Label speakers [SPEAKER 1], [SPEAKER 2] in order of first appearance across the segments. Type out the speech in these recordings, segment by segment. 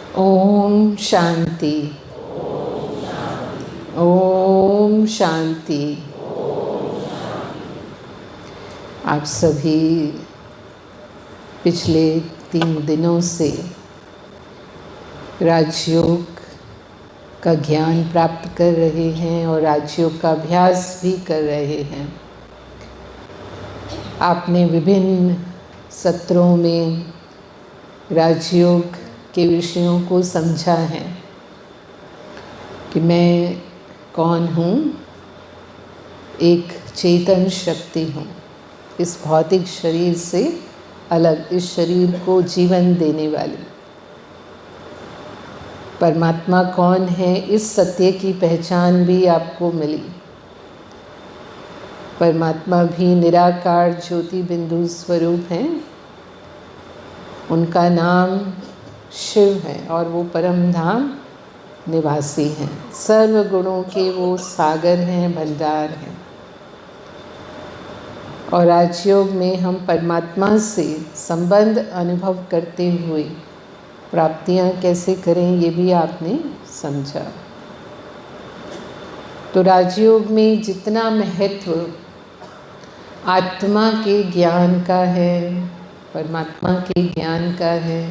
[SPEAKER 1] ओम शांति। ओम शांति। आप सभी पिछले 3 दिनों से राजयोग का ज्ञान प्राप्त कर रहे हैं और राजयोग का अभ्यास भी कर रहे हैं। आपने विभिन्न सत्रों में राजयोग के विषयों को समझा है कि मैं कौन हूँ। एक चेतन शक्ति हूँ, इस भौतिक शरीर से अलग, इस शरीर को जीवन देने वाली। परमात्मा कौन है, इस सत्य की पहचान भी आपको मिली। परमात्मा भी निराकार ज्योति बिंदु स्वरूप हैं। उनका नाम शिव है और वो परम धाम निवासी हैं। सर्व गुणों के वो सागर हैं, भंडार हैं। और राजयोग में हम परमात्मा से संबंध अनुभव करते हुए प्राप्तियां कैसे करें, ये भी आपने समझा। तो राजयोग में जितना महत्व आत्मा के ज्ञान का है, परमात्मा के ज्ञान का है,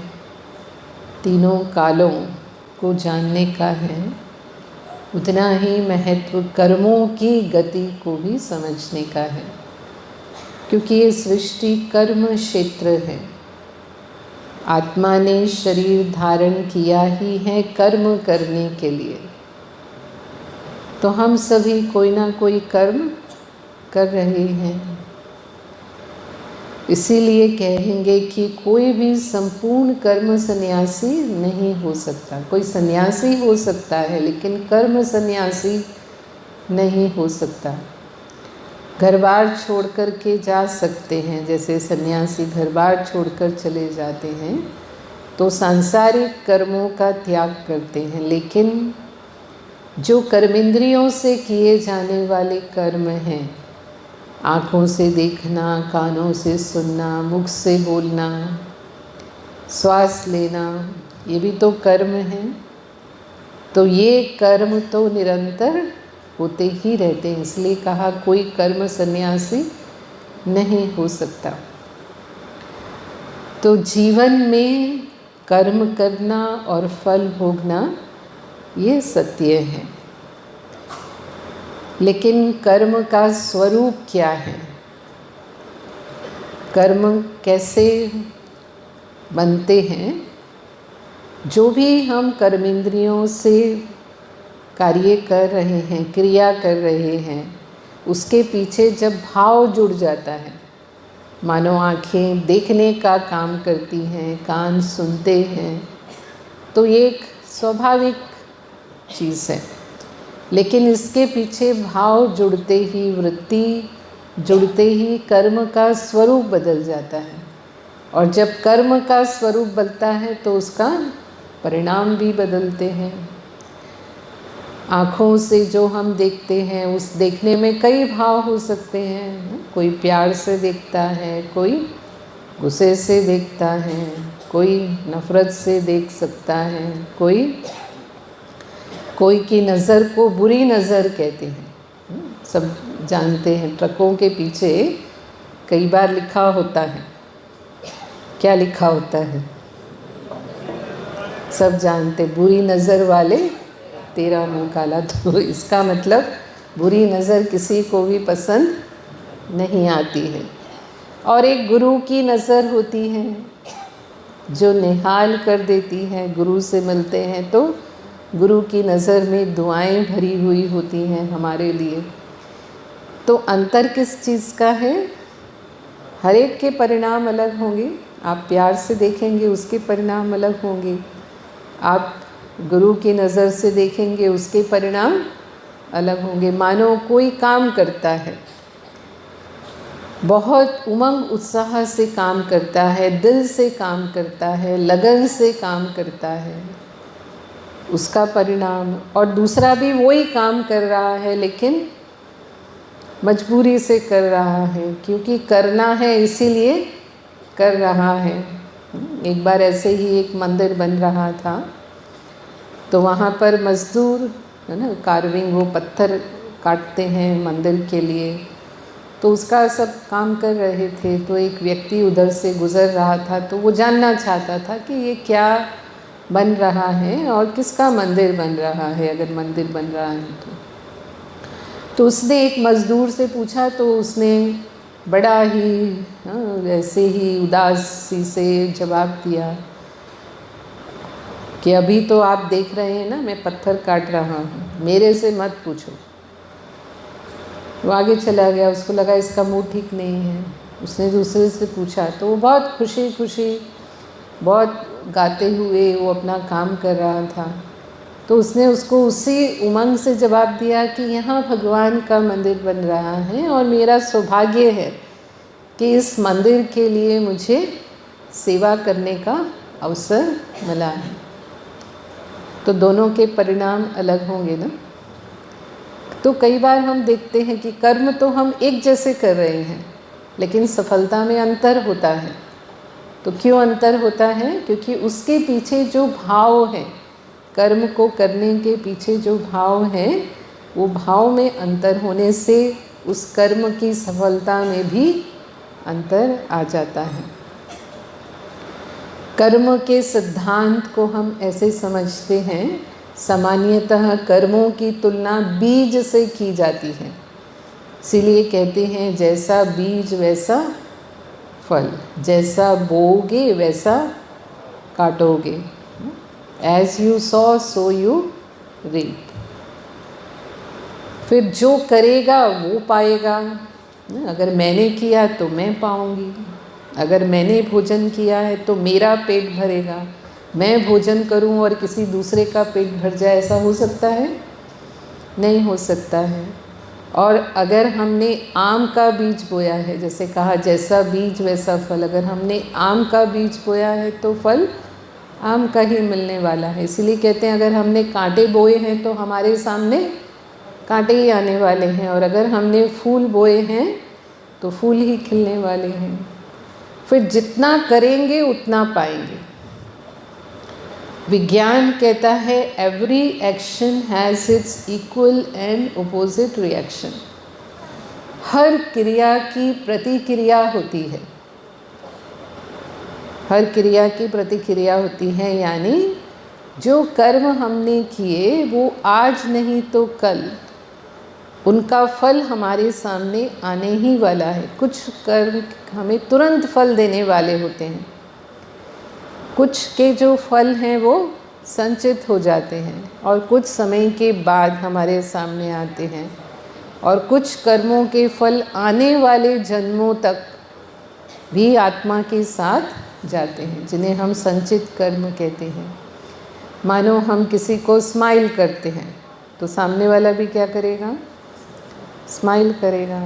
[SPEAKER 1] तीनों कालों को जानने का है, उतना ही महत्व कर्मों की गति को भी समझने का है। क्योंकि ये सृष्टि कर्म क्षेत्र है। आत्मा ने शरीर धारण किया ही है कर्म करने के लिए। तो हम सभी कोई ना कोई कर्म कर रहे हैं। इसीलिए कहेंगे कि कोई भी संपूर्ण कर्म सन्यासी नहीं हो सकता। कोई सन्यासी हो सकता है लेकिन कर्म सन्यासी नहीं हो सकता। घर बार छोड़ कर के जा सकते हैं, जैसे सन्यासी घर बार छोड़कर चले जाते हैं तो सांसारिक कर्मों का त्याग करते हैं। लेकिन जो कर्मेंद्रियों से किए जाने वाले कर्म हैं, आँखों से देखना, कानों से सुनना, मुख से बोलना, श्वास लेना, ये भी तो कर्म हैं। तो ये कर्म तो निरंतर होते ही रहते हैं। इसलिए कहा कोई कर्म सन्यासी नहीं हो सकता। तो जीवन में कर्म करना और फल भोगना ये सत्य है। लेकिन कर्म का स्वरूप क्या है, कर्म कैसे बनते हैं। जो भी हम कर्मेंद्रियों से कार्य कर रहे हैं, क्रिया कर रहे हैं, उसके पीछे जब भाव जुड़ जाता है, मानो आँखें देखने का काम करती हैं, कान सुनते हैं, तो ये एक स्वाभाविक चीज़ है। लेकिन इसके पीछे भाव जुड़ते ही, वृत्ति जुड़ते ही कर्म का स्वरूप बदल जाता है। और जब कर्म का स्वरूप बदलता है तो उसका परिणाम भी बदलते हैं। आँखों से जो हम देखते हैं, उस देखने में कई भाव हो सकते हैं। कोई प्यार से देखता है, कोई गुस्से से देखता है, कोई नफ़रत से देख सकता है, कोई की नज़र को बुरी नज़र कहते हैं। सब जानते हैं, ट्रकों के पीछे कई बार लिखा होता है। क्या लिखा होता है? सब जानते, बुरी नज़र वाले तेरा मुँह काला। तो इसका मतलब बुरी नज़र किसी को भी पसंद नहीं आती है। और एक गुरु की नज़र होती है जो निहाल कर देती है। गुरु से मिलते हैं तो गुरु की नज़र में दुआएं भरी हुई होती हैं हमारे लिए। तो अंतर किस चीज़ का है? हर एक के परिणाम अलग होंगे। आप प्यार से देखेंगे, उसके परिणाम अलग होंगे। आप गुरु की नज़र से देखेंगे, उसके परिणाम अलग होंगे। मानो कोई काम करता है, बहुत उमंग उत्साह से काम करता है, दिल से काम करता है, लगन से काम करता है, उसका परिणाम। और दूसरा भी वही काम कर रहा है लेकिन मजबूरी से कर रहा है, क्योंकि करना है इसीलिए कर रहा है। एक बार ऐसे ही एक मंदिर बन रहा था तो वहाँ पर मज़दूर है ना, कार्विंग, वो पत्थर काटते हैं मंदिर के लिए, तो उसका सब काम कर रहे थे। तो एक व्यक्ति उधर से गुज़र रहा था, तो वो जानना चाहता था कि ये क्या बन रहा है और किसका मंदिर बन रहा है, अगर मंदिर बन रहा है तो उसने एक मज़दूर से पूछा। तो उसने बड़ा ही वैसे ही उदासी से जवाब दिया कि अभी तो आप देख रहे हैं ना, मैं पत्थर काट रहा हूँ, मेरे से मत पूछो। वो आगे चला गया, उसको लगा इसका मूड ठीक नहीं है। उसने दूसरे से पूछा, तो वो बहुत खुशी खुशी, बहुत गाते हुए वो अपना काम कर रहा था। तो उसने उसको उसी उमंग से जवाब दिया कि यहाँ भगवान का मंदिर बन रहा है और मेरा सौभाग्य है कि इस मंदिर के लिए मुझे सेवा करने का अवसर मिला है। तो दोनों के परिणाम अलग होंगे ना। तो कई बार हम देखते हैं कि कर्म तो हम एक जैसे कर रहे हैं, लेकिन सफलता में अंतर होता है। तो क्यों अंतर होता है? क्योंकि उसके पीछे जो भाव है, कर्म को करने के पीछे जो भाव है, वो भाव में अंतर होने से उस कर्म की सफलता में भी अंतर आ जाता है। कर्म के सिद्धांत को हम ऐसे समझते हैं, सामान्यतः कर्मों की तुलना बीज से की जाती है। इसीलिए कहते हैं जैसा बीज वैसा फल, जैसा बोओगे वैसा काटोगे। As you sow so you reap। फिर जो करेगा वो पाएगा। अगर मैंने किया तो मैं पाऊंगी, अगर मैंने भोजन किया है तो मेरा पेट भरेगा। मैं भोजन करूं और किसी दूसरे का पेट भर जाए, ऐसा हो सकता है? नहीं हो सकता है। और अगर हमने आम का बीज बोया है, जैसे कहा जैसा बीज वैसा फल, अगर हमने आम का बीज बोया है तो फल आम का ही मिलने वाला है। इसीलिए कहते हैं अगर हमने कांटे बोए हैं तो हमारे सामने कांटे ही आने वाले हैं, और अगर हमने फूल बोए हैं तो फूल ही खिलने वाले हैं। फिर जितना करेंगे उतना पाएंगे। विज्ञान कहता है every action has its equal and opposite reaction. हर क्रिया की प्रतिक्रिया होती है, हर क्रिया की प्रतिक्रिया होती है। यानी जो कर्म हमने किए वो आज नहीं तो कल उनका फल हमारे सामने आने ही वाला है। कुछ कर्म हमें तुरंत फल देने वाले होते हैं, कुछ के जो फल हैं वो संचित हो जाते हैं और कुछ समय के बाद हमारे सामने आते हैं, और कुछ कर्मों के फल आने वाले जन्मों तक भी आत्मा के साथ जाते हैं, जिन्हें हम संचित कर्म कहते हैं। मानो हम किसी को स्माइल करते हैं तो सामने वाला भी क्या करेगा? स्माइल करेगा।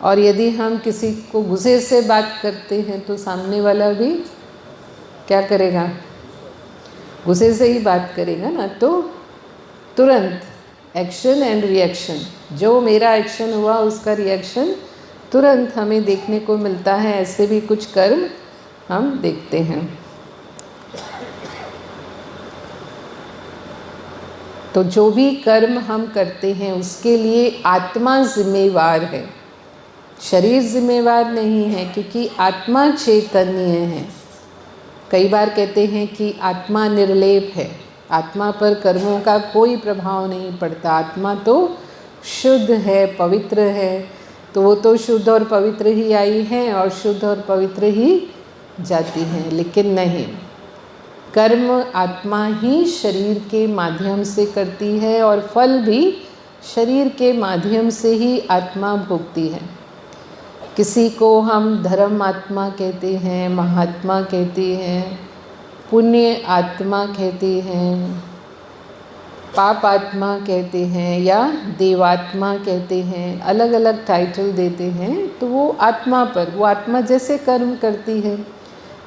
[SPEAKER 1] और यदि हम किसी को गुस्से से बात करते हैं तो सामने वाला भी क्या करेगा? गुस्से से ही बात करेगा ना। तो तुरंत एक्शन एंड रिएक्शन, जो मेरा एक्शन हुआ उसका रिएक्शन तुरंत हमें देखने को मिलता है। ऐसे भी कुछ कर्म हम देखते हैं। तो जो भी कर्म हम करते हैं उसके लिए आत्मा जिम्मेवार है, शरीर जिम्मेवार नहीं है, क्योंकि आत्मा चैतन्य है। कई बार कहते हैं कि आत्मा निर्लेप है, आत्मा पर कर्मों का कोई प्रभाव नहीं पड़ता। आत्मा तो शुद्ध है, पवित्र है, तो वो तो शुद्ध और पवित्र ही आई है और शुद्ध और पवित्र ही जाती हैं। लेकिन नहीं, कर्म आत्मा ही शरीर के माध्यम से करती है और फल भी शरीर के माध्यम से ही आत्मा भोगती है। किसी को हम धर्म आत्मा कहते हैं, महात्मा कहते हैं, पुण्य आत्मा कहते हैं, पाप आत्मा कहते हैं या देवात्मा कहते हैं, अलग अलग टाइटल देते हैं। तो वो आत्मा पर, वो आत्मा जैसे कर्म करती है।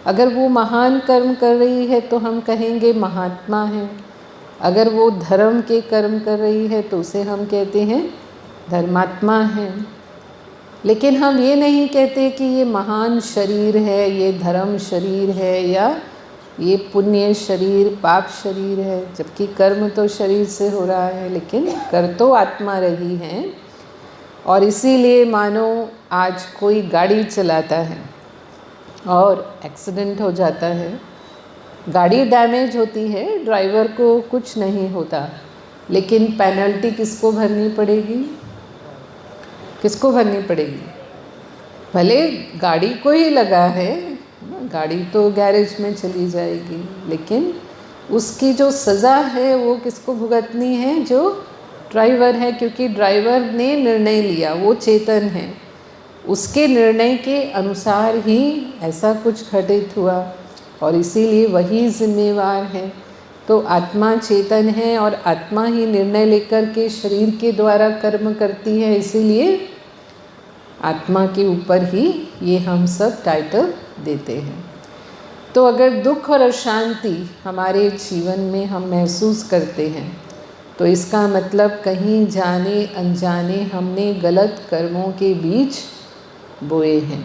[SPEAKER 1] अगर वो महान कर्म कर रही है तो हम कहेंगे महात्मा है, अगर वो धर्म के कर्म कर रही है तो उसे हम कहते हैं धर्मात्मा है। लेकिन हम ये नहीं कहते कि ये महान शरीर है, ये धर्म शरीर है या ये पुण्य शरीर पाप शरीर है, जबकि कर्म तो शरीर से हो रहा है, लेकिन कर तो आत्मा रही है। और इसीलिए मानो आज कोई गाड़ी चलाता है और एक्सीडेंट हो जाता है, गाड़ी डैमेज होती है, ड्राइवर को कुछ नहीं होता, लेकिन पेनल्टी किसको भरनी पड़ेगी? किसको भरनी पड़ेगी? भले गाड़ी को ही लगा है, गाड़ी तो गैरेज में चली जाएगी, लेकिन उसकी जो सज़ा है वो किसको भुगतनी है? जो ड्राइवर है, क्योंकि ड्राइवर ने निर्णय लिया, वो चेतन है, उसके निर्णय के अनुसार ही ऐसा कुछ घटित हुआ और इसीलिए वही जिम्मेवार है। तो आत्मा चेतन है और आत्मा ही निर्णय लेकर के शरीर के द्वारा कर्म करती है, इसीलिए आत्मा के ऊपर ही ये हम सब टाइटल देते हैं। तो अगर दुख और अशांति हमारे जीवन में हम महसूस करते हैं तो इसका मतलब कहीं जाने अनजाने हमने गलत कर्मों के बीज बोए हैं।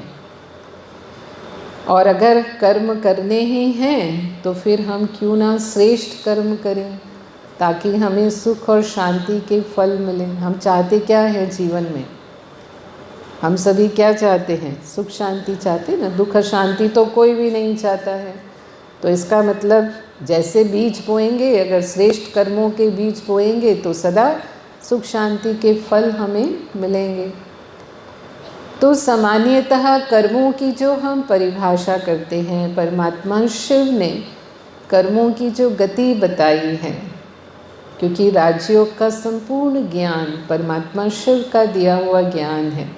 [SPEAKER 1] और अगर कर्म करने ही हैं तो फिर हम क्यों ना श्रेष्ठ कर्म करें ताकि हमें सुख और शांति के फल मिलें। हम चाहते क्या है जीवन में? हम सभी क्या चाहते हैं? सुख शांति चाहते ना। दुख शांति तो कोई भी नहीं चाहता है। तो इसका मतलब जैसे बीज बोएंगे, अगर श्रेष्ठ कर्मों के बीज बोएंगे तो सदा सुख शांति के फल हमें मिलेंगे। तो सामान्यतः कर्मों की जो हम परिभाषा करते हैं, परमात्मा शिव ने कर्मों की जो गति बताई है, क्योंकि राजयोग का संपूर्ण ज्ञान परमात्मा शिव का दिया हुआ ज्ञान है,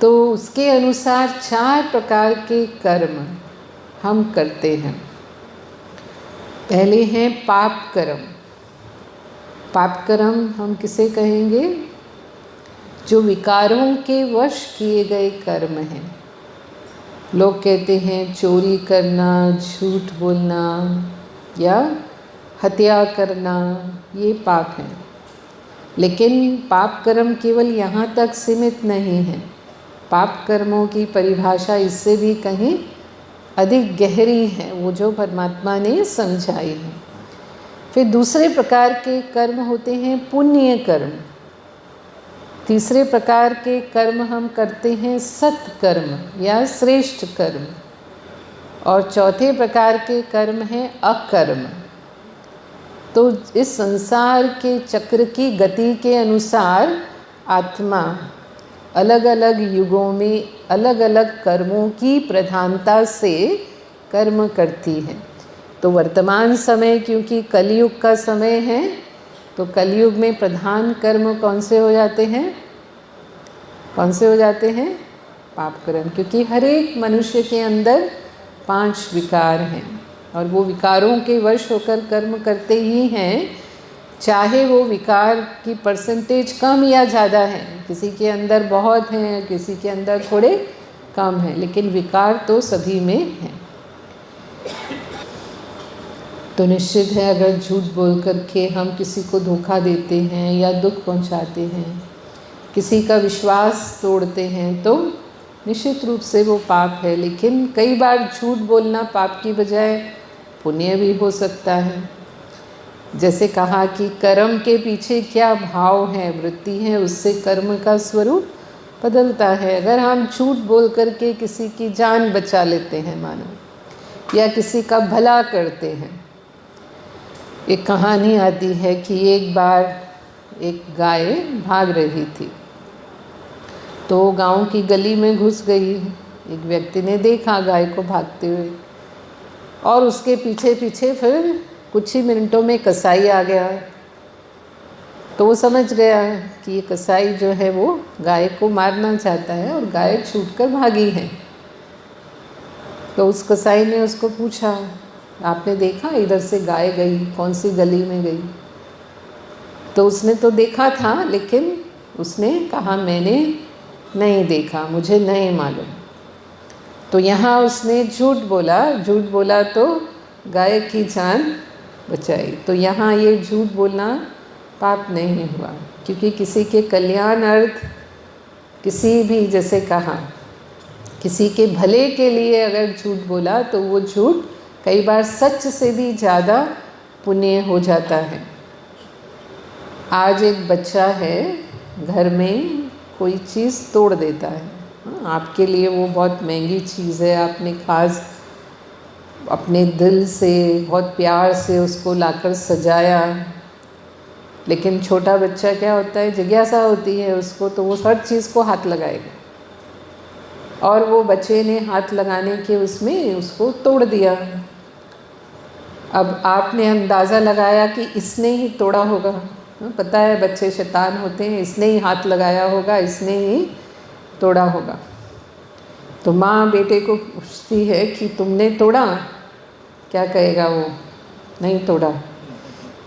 [SPEAKER 1] तो उसके अनुसार 4 प्रकार के कर्म हम करते हैं। पहले हैं पाप कर्म। पाप कर्म हम किसे कहेंगे? जो विकारों के वश किए गए कर्म हैं। लोग कहते हैं चोरी करना, झूठ बोलना या हत्या करना, ये पाप हैं। लेकिन पाप कर्म केवल यहाँ तक सीमित नहीं है। पाप कर्मों की परिभाषा इससे भी कहीं अधिक गहरी है, वो जो परमात्मा ने समझाई है। फिर दूसरे प्रकार के कर्म होते हैं पुण्य कर्म। तीसरे प्रकार के कर्म हम करते हैं सत्कर्म या श्रेष्ठ कर्म। और चौथे प्रकार के कर्म हैं अकर्म। तो इस संसार के चक्र की गति के अनुसार आत्मा अलग अलग युगों में अलग अलग कर्मों की प्रधानता से कर्म करती है। तो वर्तमान समय क्योंकि कलयुग का समय है, तो कलयुग में प्रधान कर्म कौन से हो जाते हैं? कौन से हो जाते हैं? पाप कर्म। क्योंकि हर एक मनुष्य के अंदर 5 विकार हैं और वो विकारों के वश होकर कर्म करते ही हैं, चाहे वो विकार की परसेंटेज कम या ज़्यादा है। किसी के अंदर बहुत हैं, किसी के अंदर थोड़े कम हैं, लेकिन विकार तो सभी में हैं। तो निश्चित है अगर झूठ बोल करके हम किसी को धोखा देते हैं या दुख पहुंचाते हैं, किसी का विश्वास तोड़ते हैं, तो निश्चित रूप से वो पाप है। लेकिन कई बार झूठ बोलना पाप की बजाय पुण्य भी हो सकता है। जैसे कहा कि कर्म के पीछे क्या भाव है, वृत्ति है, उससे कर्म का स्वरूप बदलता है। अगर हम झूठ बोल करके किसी की जान बचा लेते हैं मानो, या किसी का भला करते हैं। एक कहानी आती है कि एक बार एक गाय भाग रही थी, तो गांव की गली में घुस गई। एक व्यक्ति ने देखा गाय को भागते हुए और उसके पीछे पीछे फिर कुछ ही मिनटों में कसाई आ गया। तो वो समझ गया कि ये कसाई जो है वो गाय को मारना चाहता है और गाय छूटकर भागी है। तो उस कसाई ने उसको पूछा, आपने देखा इधर से गाय गई, कौन सी गली में गई? तो उसने तो देखा था, लेकिन उसने कहा मैंने नहीं देखा, मुझे नहीं मालूम। तो यहाँ उसने झूठ बोला तो गाय की जान बचाई। तो यहाँ ये झूठ बोलना पाप नहीं हुआ, क्योंकि किसी के कल्याण अर्थ, किसी भी, जैसे कहा, किसी के भले के लिए अगर झूठ बोला तो वो झूठ कई बार सच से भी ज़्यादा पुण्य हो जाता है। आज एक बच्चा है, घर में कोई चीज़ तोड़ देता है, आपके लिए वो बहुत महंगी चीज़ है, आपने खास अपने दिल से बहुत प्यार से उसको लाकर सजाया, लेकिन छोटा बच्चा क्या होता है, जिज्ञासा होती है उसको, तो वो हर चीज़ को हाथ लगाएगा और वो बच्चे ने हाथ लगाने के उसमें उसको तोड़ दिया। अब आपने अंदाज़ा लगाया कि इसने ही तोड़ा होगा, पता है बच्चे शैतान होते हैं, इसने ही हाथ लगाया होगा, इसने ही तोड़ा होगा। तो माँ बेटे को पूछती है कि तुमने तोड़ा? क्या कहेगा वो? नहीं तोड़ा,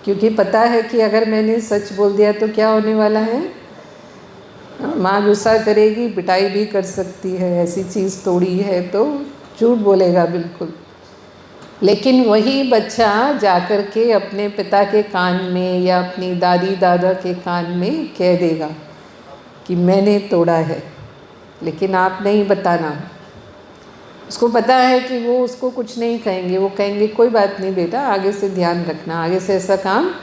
[SPEAKER 1] क्योंकि पता है कि अगर मैंने सच बोल दिया तो क्या होने वाला है, माँ गुस्सा करेगी, पिटाई भी कर सकती है, ऐसी चीज़ तोड़ी है तो झूठ बोलेगा बिल्कुल। लेकिन वही बच्चा जाकर के अपने पिता के कान में या अपनी दादी दादा के कान में कह देगा कि मैंने तोड़ा है, लेकिन आप नहीं बताना। उसको पता है कि वो उसको कुछ नहीं कहेंगे, वो कहेंगे कोई बात नहीं बेटा, आगे से ध्यान रखना, आगे से ऐसा काम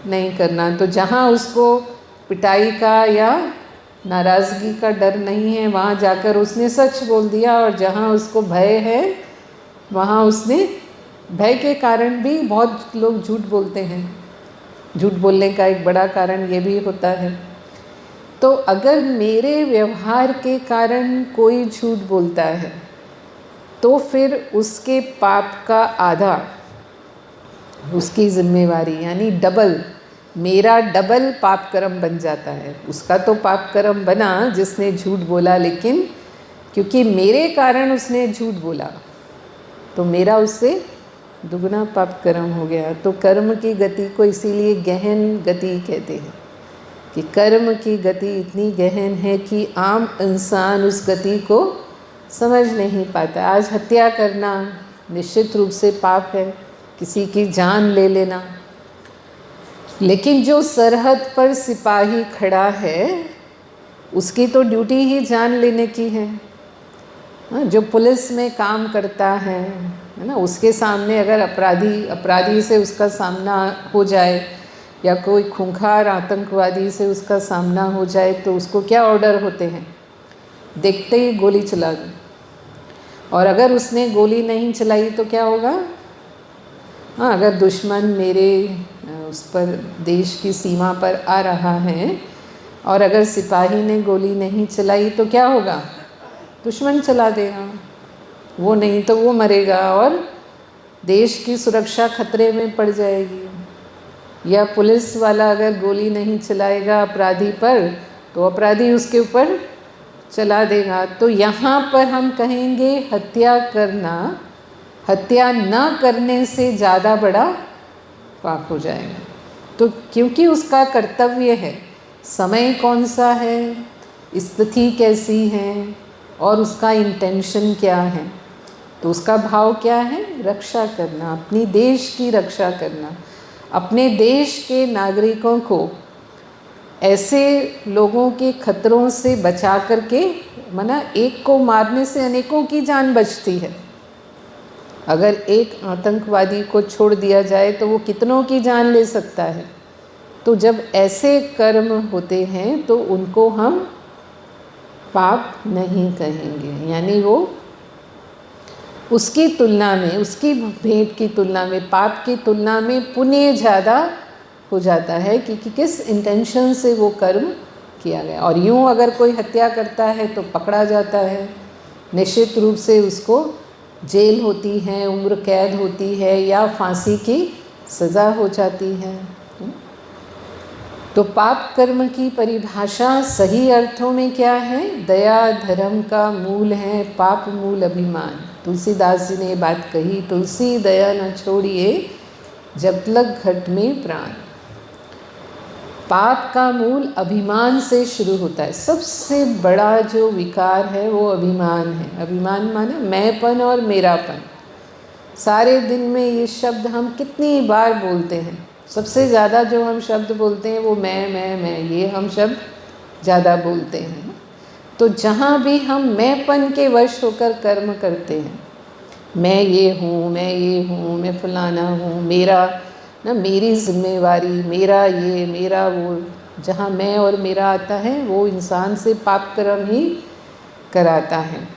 [SPEAKER 1] नहीं करना। तो जहाँ उसको पिटाई का या नाराज़गी का डर नहीं है, वहाँ जाकर उसने सच बोल दिया, और जहाँ उसको भय है वहाँ उसने भय के कारण भी बहुत लोग झूठ बोलते हैं। झूठ बोलने का एक बड़ा कारण ये भी होता है। तो अगर मेरे व्यवहार के कारण कोई झूठ बोलता है तो फिर उसके पाप का आधा उसकी जिम्मेवारी, यानी डबल, मेरा डबल पाप कर्म बन जाता है। उसका तो पाप कर्म बना जिसने झूठ बोला, लेकिन क्योंकि मेरे कारण उसने झूठ बोला तो मेरा उससे दुगना पाप कर्म हो गया। तो कर्म की गति को इसीलिए गहन गति कहते हैं कि कर्म की गति इतनी गहन है कि आम इंसान उस गति को समझ नहीं पाता। आज हत्या करना निश्चित रूप से पाप है, किसी की जान ले लेना, लेकिन जो सरहद पर सिपाही खड़ा है उसकी तो ड्यूटी ही जान लेने की है। जो पुलिस में काम करता है ना, उसके सामने अगर अपराधी से उसका सामना हो जाए या कोई खूंखार आतंकवादी से उसका सामना हो जाए तो उसको क्या ऑर्डर होते हैं, देखते ही गोली चला दो। और अगर उसने गोली नहीं चलाई तो क्या होगा? हाँ, अगर दुश्मन मेरे उस पर देश की सीमा पर आ रहा है और अगर सिपाही ने गोली नहीं चलाई तो क्या होगा? दुश्मन चला देगा, वो नहीं तो वो मरेगा और देश की सुरक्षा खतरे में पड़ जाएगी। या पुलिस वाला अगर गोली नहीं चलाएगा अपराधी पर तो अपराधी उसके ऊपर चला देगा। तो यहाँ पर हम कहेंगे हत्या करना, हत्या न करने से ज़्यादा बड़ा पाप हो जाएगा। तो क्योंकि उसका कर्तव्य है, समय कौन सा है, स्थिति कैसी है और उसका इंटेंशन क्या है, तो उसका भाव क्या है? रक्षा करना, अपनी देश की रक्षा करना, अपने देश के नागरिकों को ऐसे लोगों के खतरों से बचा करके, माना एक को मारने से अनेकों की जान बचती है। अगर एक आतंकवादी को छोड़ दिया जाए तो वो कितनों की जान ले सकता है। तो जब ऐसे कर्म होते हैं तो उनको हम पाप नहीं कहेंगे, यानी वो उसकी तुलना में, उसकी भेंट की तुलना में, पाप की तुलना में पुण्य ज़्यादा हो जाता है कि किस इंटेंशन से वो कर्म किया गया। और यूँ अगर कोई हत्या करता है तो पकड़ा जाता है, निश्चित रूप से उसको जेल होती है, उम्र कैद होती है या फांसी की सज़ा हो जाती है। तो पाप कर्म की परिभाषा सही अर्थों में क्या है? दया धर्म का मूल है, पाप मूल अभिमान। तुलसीदास जी ने ये बात कही, तुलसी दया न छोड़िए जब तक घट में प्राण। पाप का मूल अभिमान से शुरू होता है। सबसे बड़ा जो विकार है वो अभिमान है। अभिमान माने मैंपन और मेरापन। सारे दिन में ये शब्द हम कितनी बार बोलते हैं? सबसे ज़्यादा जो हम शब्द बोलते हैं वो मैं, ये हम शब्द ज़्यादा बोलते हैं। तो जहाँ भी हम मैंपन के वश होकर कर्म करते हैं मैं ये हूँ, मैं ये हूँ, मैं फलाना हूँ, मेरा ना, मेरी जिम्मेवारी, मेरा ये, मेरा वो। जहाँ मैं और मेरा आता है वो इंसान से पाप कर्म ही कराता है।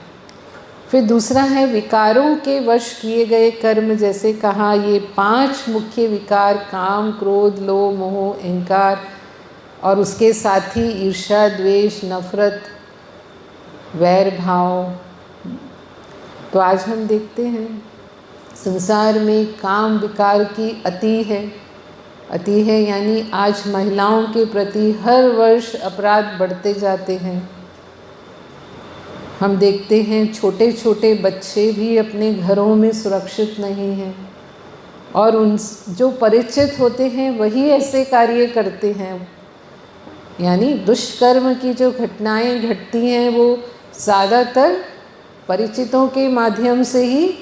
[SPEAKER 1] फिर दूसरा है विकारों के वश किए गए कर्म। जैसे कहा ये 5 मुख्य विकार, काम, क्रोध, लोभ, मोह, अहंकार, और उसके साथ ही ईर्ष्या, द्वेष, नफरत, वैर भाव। तो आज हम देखते हैं संसार में काम विकार की अति है, यानी आज महिलाओं के प्रति हर वर्ष अपराध बढ़ते जाते हैं। हम देखते हैं छोटे छोटे बच्चे भी अपने घरों में सुरक्षित नहीं हैं, और उन जो परिचित होते हैं वही ऐसे कार्य करते हैं। यानी दुष्कर्म की जो घटनाएं घटती हैं वो ज़्यादातर परिचितों के माध्यम से ही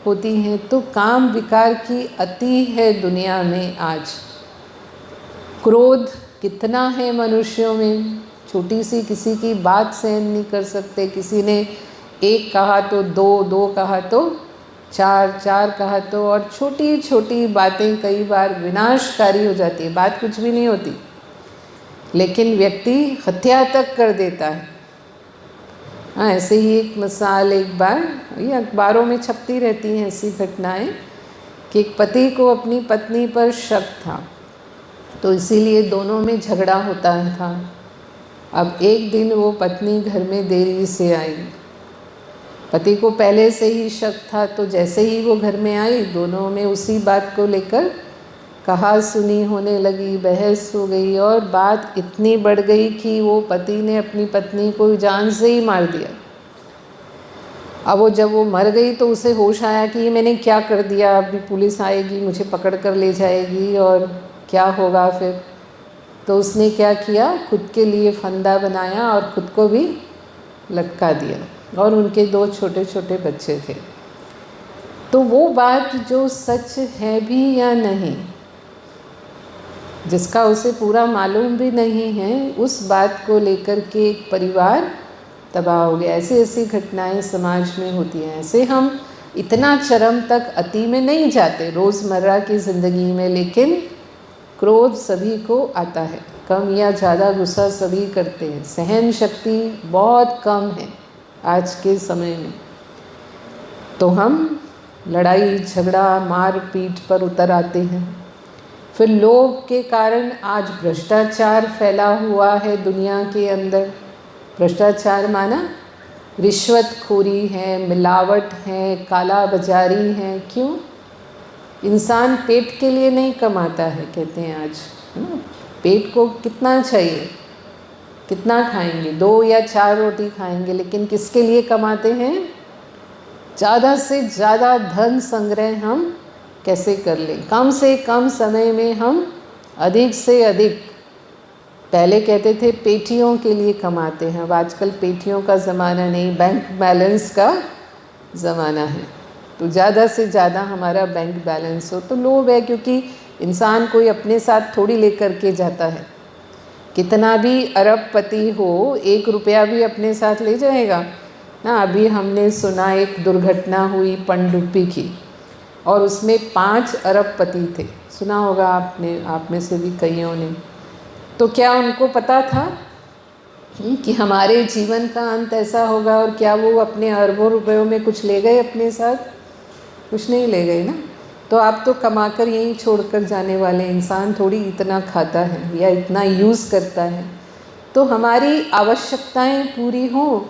[SPEAKER 1] होती हैं। तो काम विकार की अति है दुनिया में आज। क्रोध कितना है मनुष्यों में, छोटी सी किसी की बात सहन नहीं कर सकते। किसी ने 1 कहा तो 2, 2 कहा तो 4, 4 कहा तो, और छोटी छोटी बातें कई बार विनाशकारी हो जाती है। बात कुछ भी नहीं होती लेकिन व्यक्ति हत्या तक कर देता है। हाँ, ऐसे ही एक मिसाल, एक बार ये अखबारों में छपती रहती हैं ऐसी घटनाएं कि एक पति को अपनी पत्नी पर शक था, तो इसीलिए दोनों में झगड़ा होता था। अब एक दिन वो पत्नी घर में देरी से आई, पति को पहले से ही शक था, तो जैसे ही वो घर में आई दोनों में उसी बात को लेकर कहा सुनी होने लगी, बहस हो गई, और बात इतनी बढ़ गई कि वो पति ने अपनी पत्नी को जान से ही मार दिया। अब जब वो मर गई तो उसे होश आया कि ये मैंने क्या कर दिया, अभी पुलिस आएगी, मुझे पकड़ कर ले जाएगी और क्या होगा फिर। तो उसने क्या किया, खुद के लिए फंदा बनाया और खुद को भी लटका दिया, और उनके 2 छोटे छोटे बच्चे थे। तो वो बात जो सच है भी या नहीं, जिसका उसे पूरा मालूम भी नहीं है, उस बात को लेकर के एक परिवार तबाह हो गया। ऐसी ऐसी घटनाएं समाज में होती हैं। ऐसे हम इतना चरम तक अति में नहीं जाते रोज़मर्रा की ज़िंदगी में, लेकिन क्रोध सभी को आता है, कम या ज़्यादा गुस्सा सभी करते हैं। सहन शक्ति बहुत कम है आज के समय में, तो हम लड़ाई झगड़ा मार पीट पर उतर आते हैं। फिर लोभ के कारण आज भ्रष्टाचार फैला हुआ है दुनिया के अंदर। भ्रष्टाचार माना रिश्वतखोरी है, मिलावट है, काला बाजारी है। क्यों? इंसान पेट के लिए नहीं कमाता है, कहते हैं आज, है ना। पेट को कितना चाहिए, कितना खाएंगे, 2 या 4 रोटी खाएंगे, लेकिन किसके लिए कमाते हैं? ज़्यादा से ज़्यादा धन संग्रह हम कैसे कर लें, कम से कम समय में हम अधिक से अधिक। पहले कहते थे पेटियों के लिए कमाते हैं, अब आजकल पेटियों का ज़माना नहीं, बैंक बैलेंस का ज़माना है। तो ज़्यादा से ज़्यादा हमारा बैंक बैलेंस हो। तो लोभ है, क्योंकि इंसान कोई अपने साथ थोड़ी लेकर के जाता है। कितना भी अरबपति हो, 1 रुपया भी अपने साथ ले जाएगा ना। अभी हमने सुना एक दुर्घटना हुई पनडुब्बी की, और उसमें 5 अरबपति थे। सुना होगा आपने, आप में से भी कईयों ने। तो क्या उनको पता था कि हमारे जीवन का अंत ऐसा होगा? और क्या वो अपने अरबों रुपयों में कुछ ले गए अपने साथ? कुछ नहीं ले गए ना। तो आप तो कमाकर यहीं छोड़कर जाने वाले। इंसान थोड़ी इतना खाता है या इतना यूज़ करता है। तो हमारी आवश्यकताएं पूरी हों,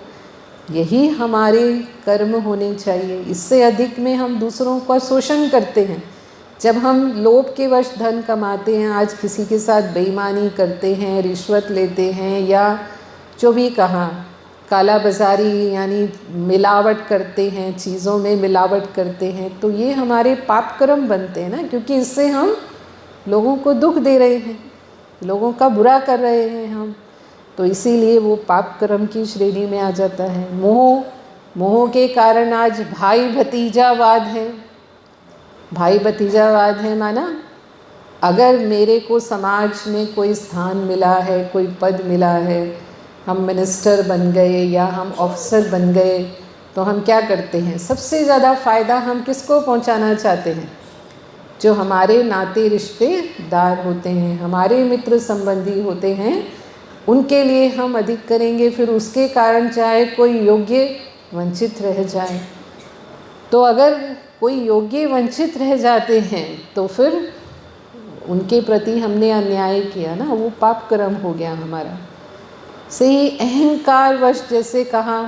[SPEAKER 1] यही हमारे कर्म होने चाहिए। इससे अधिक में हम दूसरों का शोषण करते हैं। जब हम लोभ के वश धन कमाते हैं, आज किसी के साथ बेईमानी करते हैं, रिश्वत लेते हैं, या जो भी कहा काला बाजारी यानी मिलावट करते हैं, चीज़ों में मिलावट करते हैं, तो ये हमारे पाप कर्म बनते हैं ना। क्योंकि इससे हम लोगों को दुख दे रहे हैं, लोगों का बुरा कर रहे हैं हम। तो इसीलिए वो पाप कर्म की श्रेणी में आ जाता है। मोह के कारण आज भाई भतीजावाद है। भाई भतीजावाद है माना, अगर मेरे को समाज में कोई स्थान मिला है, कोई पद मिला है, हम मिनिस्टर बन गए या हम ऑफिसर बन गए, तो हम क्या करते हैं, सबसे ज़्यादा फ़ायदा हम किसको पहुंचाना चाहते हैं? जो हमारे नाते रिश्तेदार होते हैं, हमारे मित्र संबंधी होते हैं, उनके लिए हम अधिक करेंगे। फिर उसके कारण चाहे कोई योग्य वंचित रह जाए, तो अगर कोई योग्य वंचित रह जाते हैं तो फिर उनके प्रति हमने अन्याय किया ना, वो पाप कर्म हो गया हमारा। सही अहंकार वश, जैसे कहा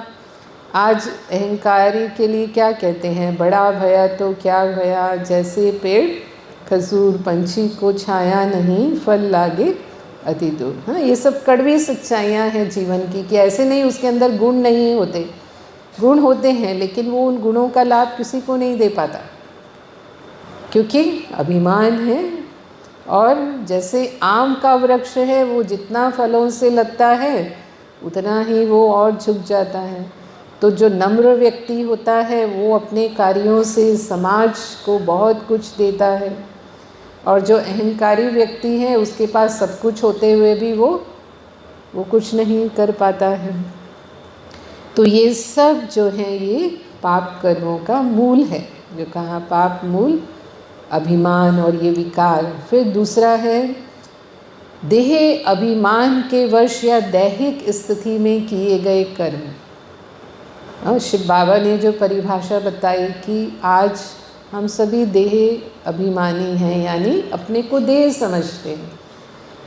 [SPEAKER 1] आज अहंकारी के लिए क्या कहते हैं, बड़ा भया तो क्या भया, जैसे पेड़ खजूर पंछी को छाया नहीं, फल लागे अति दूर। हाँ, ये सब कड़वी सच्चाइयाँ हैं जीवन की, कि ऐसे नहीं उसके अंदर गुण नहीं होते, गुण होते हैं, लेकिन वो उन गुणों का लाभ किसी को नहीं दे पाता, क्योंकि अभिमान है। और जैसे आम का वृक्ष है, वो जितना फलों से लगता है उतना ही वो और झुक जाता है। तो जो नम्र व्यक्ति होता है वो अपने कार्यों से समाज को बहुत कुछ देता है, और जो अहंकारी व्यक्ति है उसके पास सब कुछ होते हुए भी वो कुछ नहीं कर पाता है। तो ये सब जो है ये पाप कर्मों का मूल है, जो कहा पाप मूल अभिमान और ये विकार। फिर दूसरा है देह अभिमान के वश या दैहिक स्थिति में किए गए कर्म। शिव बाबा ने जो परिभाषा बताई कि आज हम सभी देह अभिमानी हैं, यानी अपने को देह समझते हैं,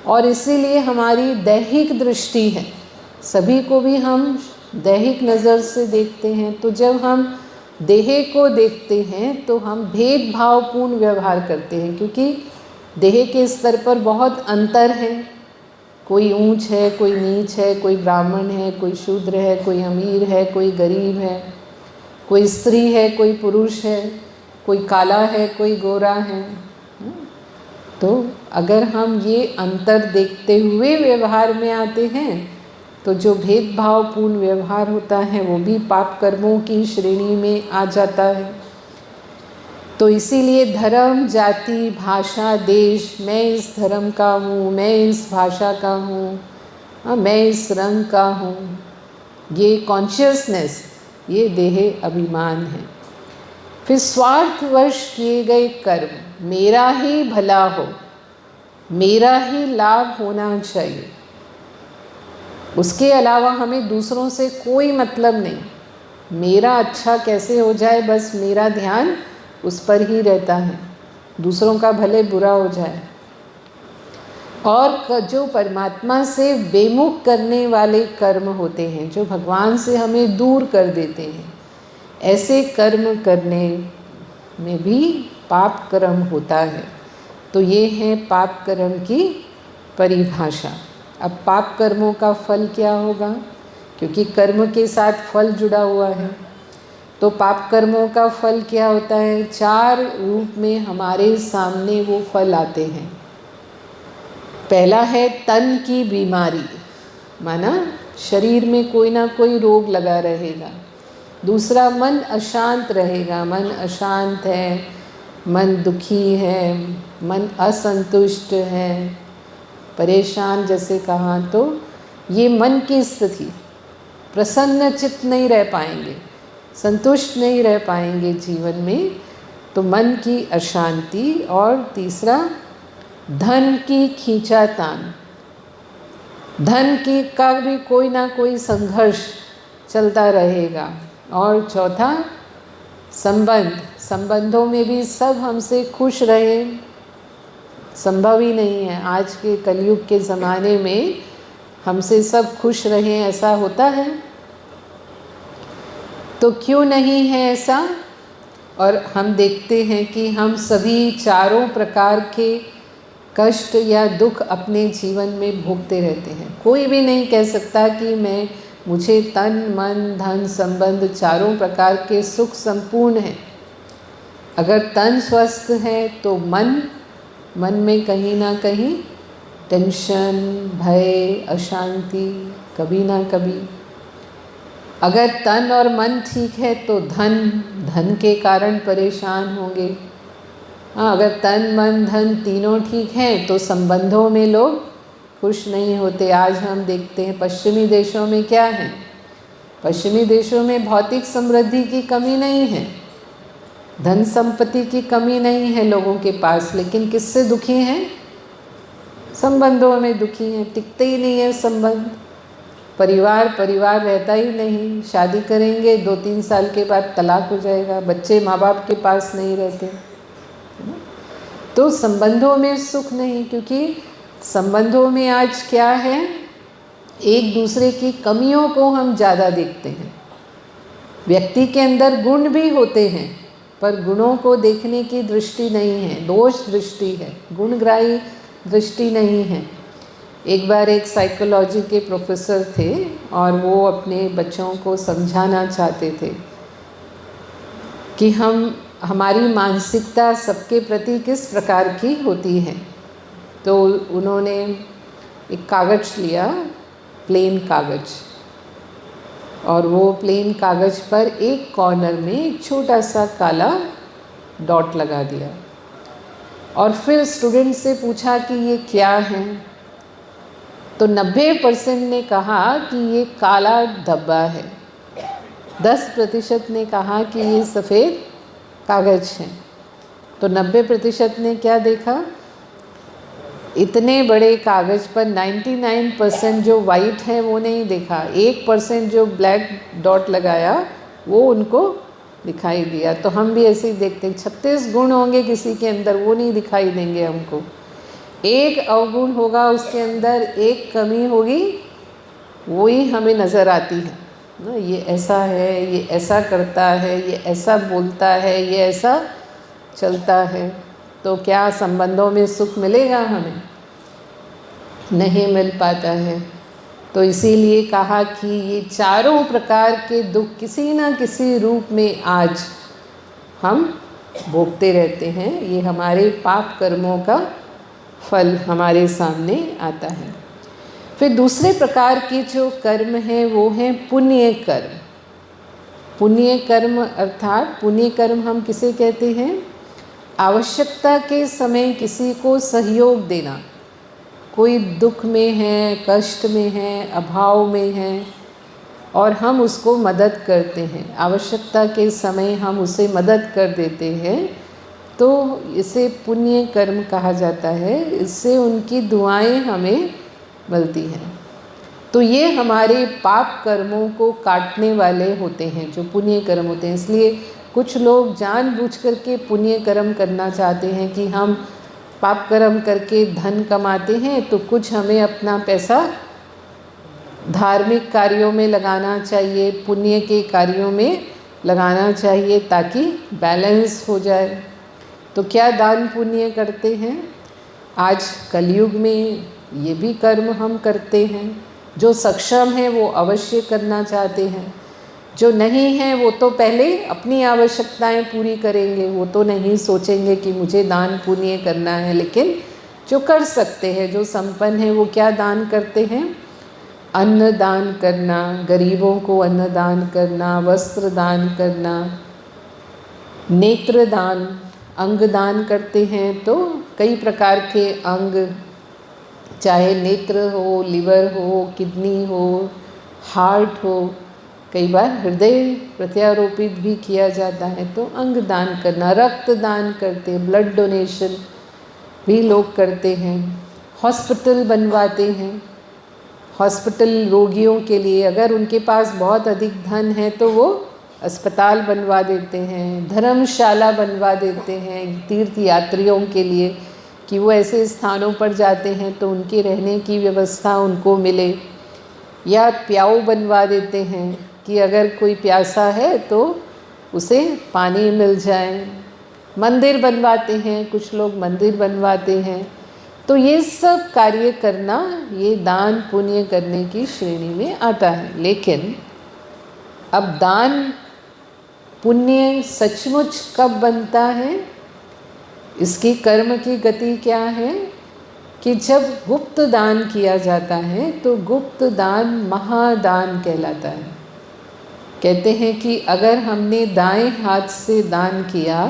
[SPEAKER 1] और इसीलिए हमारी दैहिक दृष्टि है, सभी को भी हम दैहिक नज़र से देखते हैं। तो जब हम देह को देखते हैं तो हम भेदभावपूर्ण व्यवहार करते हैं, क्योंकि देह के स्तर पर बहुत अंतर है। कोई ऊंच है, कोई नीच है, कोई ब्राह्मण है, कोई शूद्र है, कोई अमीर है, कोई गरीब है, कोई स्त्री है, कोई पुरुष है, कोई काला है, कोई गोरा है। तो अगर हम ये अंतर देखते हुए व्यवहार में आते हैं तो जो भेदभावपूर्ण व्यवहार होता है वो भी पाप कर्मों की श्रेणी में आ जाता है। तो इसीलिए धर्म, जाति, भाषा, देश, मैं इस धर्म का हूँ, मैं इस भाषा का हूँ, मैं इस रंग का हूँ, ये कॉन्शियसनेस, ये देह अभिमान है। फिर स्वार्थवश किए गए कर्म, मेरा ही भला हो, मेरा ही लाभ होना चाहिए, उसके अलावा हमें दूसरों से कोई मतलब नहीं, मेरा अच्छा कैसे हो जाए बस मेरा ध्यान उस पर ही रहता है, दूसरों का भले बुरा हो जाए। और जो परमात्मा से बेमुख करने वाले कर्म होते हैं, जो भगवान से हमें दूर कर देते हैं, ऐसे कर्म करने में भी पाप कर्म होता है। तो ये है पाप कर्म की परिभाषा। अब पाप कर्मों का फल क्या होगा, क्योंकि कर्म के साथ फल जुड़ा हुआ है। तो पाप कर्मों का फल क्या होता है, 4 रूप में हमारे सामने वो फल आते हैं। पहला है तन की बीमारी, माना शरीर में कोई ना कोई रोग लगा रहेगा। दूसरा मन अशांत रहेगा, मन अशांत है, मन दुखी है, मन असंतुष्ट है, परेशान जैसे कहा, तो ये मन की स्थिति, प्रसन्न चित्त नहीं रह पाएंगे, संतुष्ट नहीं रह पाएंगे जीवन में, तो मन की अशांति। और तीसरा धन की खींचातान, धन की का भी कोई ना कोई संघर्ष चलता रहेगा। और चौथा संबंध, संबंधों में भी सब हमसे खुश रहे संभव ही नहीं है। आज के कलयुग के ज़माने में हमसे सब खुश रहें ऐसा होता है? तो क्यों नहीं है ऐसा? और हम देखते हैं कि हम सभी चारों प्रकार के कष्ट या दुख अपने जीवन में भोगते रहते हैं। कोई भी नहीं कह सकता कि मुझे तन मन धन संबंध चारों प्रकार के सुख संपूर्ण हैं। अगर तन स्वस्थ है तो मन में कहीं ना कहीं टेंशन, भय, अशांति कभी ना कभी। अगर तन और मन ठीक है तो धन के कारण परेशान होंगे। हाँ, अगर तन मन धन तीनों ठीक हैं तो संबंधों में लोग खुश नहीं होते। आज हम देखते हैं पश्चिमी देशों में क्या है, पश्चिमी देशों में भौतिक समृद्धि की कमी नहीं है, धन संपत्ति की कमी नहीं है लोगों के पास, लेकिन किससे दुखी हैं? संबंधों में दुखी हैं, टिकते ही नहीं है संबंध। परिवार रहता ही नहीं, शादी करेंगे 2-3 साल के बाद तलाक हो जाएगा, बच्चे माँ बाप के पास नहीं रहते, तो संबंधों में सुख नहीं। क्योंकि संबंधों में आज क्या है, एक दूसरे की कमियों को हम ज़्यादा देखते हैं। व्यक्ति के अंदर गुण भी होते हैं, पर गुणों को देखने की दृष्टि नहीं है, दोष दृष्टि है, गुणग्राही दृष्टि नहीं है। एक बार एक साइकोलॉजी के प्रोफेसर थे और वो अपने बच्चों को समझाना चाहते थे कि हमारी मानसिकता सबके प्रति किस प्रकार की होती है। तो उन्होंने एक कागज़ लिया, प्लेन कागज़, और वो प्लेन कागज़ पर एक कॉर्नर में एक छोटा सा काला डॉट लगा दिया और फिर स्टूडेंट से पूछा कि ये क्या है। तो 90% ने कहा कि ये काला धब्बा है, 10% ने कहा कि ये सफ़ेद कागज़ है। तो 90% ने क्या देखा, इतने बड़े कागज़ पर 99% जो वाइट है वो नहीं देखा, 1% जो ब्लैक डॉट लगाया वो उनको दिखाई दिया। तो हम भी ऐसे ही देखते हैं, 36 गुण होंगे किसी के अंदर, वो नहीं दिखाई देंगे हमको। एक अवगुण होगा उसके अंदर, एक कमी होगी, वही हमें नज़र आती है ना, ये ऐसा है, ये ऐसा करता है, ये ऐसा बोलता है, ये ऐसा चलता है। तो क्या संबंधों में सुख मिलेगा? हमें नहीं मिल पाता है। तो इसीलिए कहा कि ये चारों प्रकार के दुख किसी न किसी रूप में आज हम भोगते रहते हैं। ये हमारे पाप कर्मों का फल हमारे सामने आता है। फिर दूसरे प्रकार के जो कर्म हैं वो हैं पुण्य कर्म। पुण्य कर्म अर्थात पुण्य कर्म हम किसे कहते हैं? आवश्यकता के समय किसी को सहयोग देना। कोई दुख में है, कष्ट में है, अभाव में है और हम उसको मदद करते हैं, आवश्यकता के समय हम उसे मदद कर देते हैं, तो इसे पुण्य कर्म कहा जाता है। इससे उनकी दुआएं हमें मिलती हैं। तो ये हमारे पाप कर्मों को काटने वाले होते हैं जो पुण्य कर्म होते हैं। इसलिए कुछ लोग जानबूझ करके पुण्य कर्म करना चाहते हैं कि हम पाप कर्म करके धन कमाते हैं तो कुछ हमें अपना पैसा धार्मिक कार्यों में लगाना चाहिए, पुण्य के कार्यों में लगाना चाहिए ताकि बैलेंस हो जाए। तो क्या दान पुण्य करते हैं? आज कलयुग में ये भी कर्म हम करते हैं। जो सक्षम है वो अवश्य करना चाहते हैं, जो नहीं है वो तो पहले अपनी आवश्यकताएं पूरी करेंगे, वो तो नहीं सोचेंगे कि मुझे दान पुण्य करना है। लेकिन जो कर सकते हैं, जो संपन्न है, वो क्या दान करते हैं? अन्न दान करना, गरीबों को अन्न दान करना, वस्त्र दान करना, नेत्र दान, अंग दान करते हैं। तो कई प्रकार के अंग, चाहे नेत्र हो, लिवर हो, किडनी हो, हार्ट हो, कई बार हृदय प्रत्यारोपित भी किया जाता है। तो अंग दान करना, रक्त दान करते, ब्लड डोनेशन भी लोग करते हैं। हॉस्पिटल बनवाते हैं, हॉस्पिटल रोगियों के लिए, अगर उनके पास बहुत अधिक धन है तो वो अस्पताल बनवा देते हैं, धर्मशाला बनवा देते हैं तीर्थ यात्रियों के लिए कि वो ऐसे स्थानों पर जाते हैं तो उनके रहने की व्यवस्था उनको मिले। या प्याऊ बनवा देते हैं कि अगर कोई प्यासा है तो उसे पानी मिल जाए। मंदिर बनवाते हैं, कुछ लोग मंदिर बनवाते हैं। तो ये सब कार्य करना ये दान पुण्य करने की श्रेणी में आता है। लेकिन अब दान पुण्य सचमुच कब बनता है? इसकी कर्म की गति क्या है कि जब गुप्त दान किया जाता है तो गुप्त दान महादान कहलाता है। कहते हैं कि अगर हमने दाएं हाथ से दान किया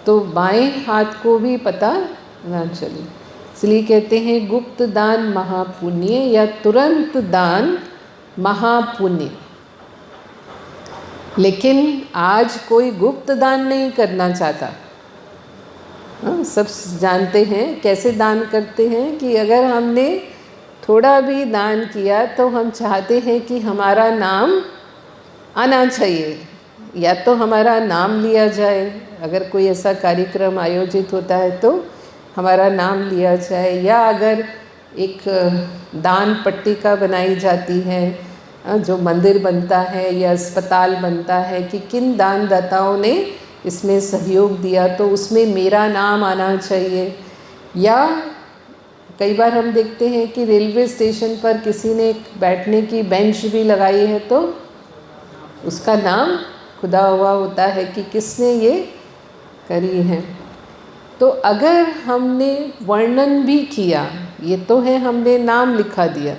[SPEAKER 1] तो बाएं हाथ को भी पता ना चले, इसलिए कहते हैं गुप्त दान महापुण्य या तुरंत दान महापुण्य। लेकिन आज कोई गुप्त दान नहीं करना चाहता। सब जानते हैं कैसे दान करते हैं कि अगर हमने थोड़ा भी दान किया तो हम चाहते हैं कि हमारा नाम आना चाहिए, या तो हमारा नाम लिया जाए। अगर कोई ऐसा कार्यक्रम आयोजित होता है तो हमारा नाम लिया जाए, या अगर एक दान पट्टिका बनाई जाती है, जो मंदिर बनता है या अस्पताल बनता है कि किन दानदाताओं ने इसमें सहयोग दिया, तो उसमें मेरा नाम आना चाहिए। या कई बार हम देखते हैं कि रेलवे स्टेशन पर किसी ने बैठने की बेंच भी लगाई है तो उसका नाम खुदा हुआ होता है कि किसने ये करी है। तो अगर हमने वर्णन भी किया, ये तो है हमने नाम लिखा दिया,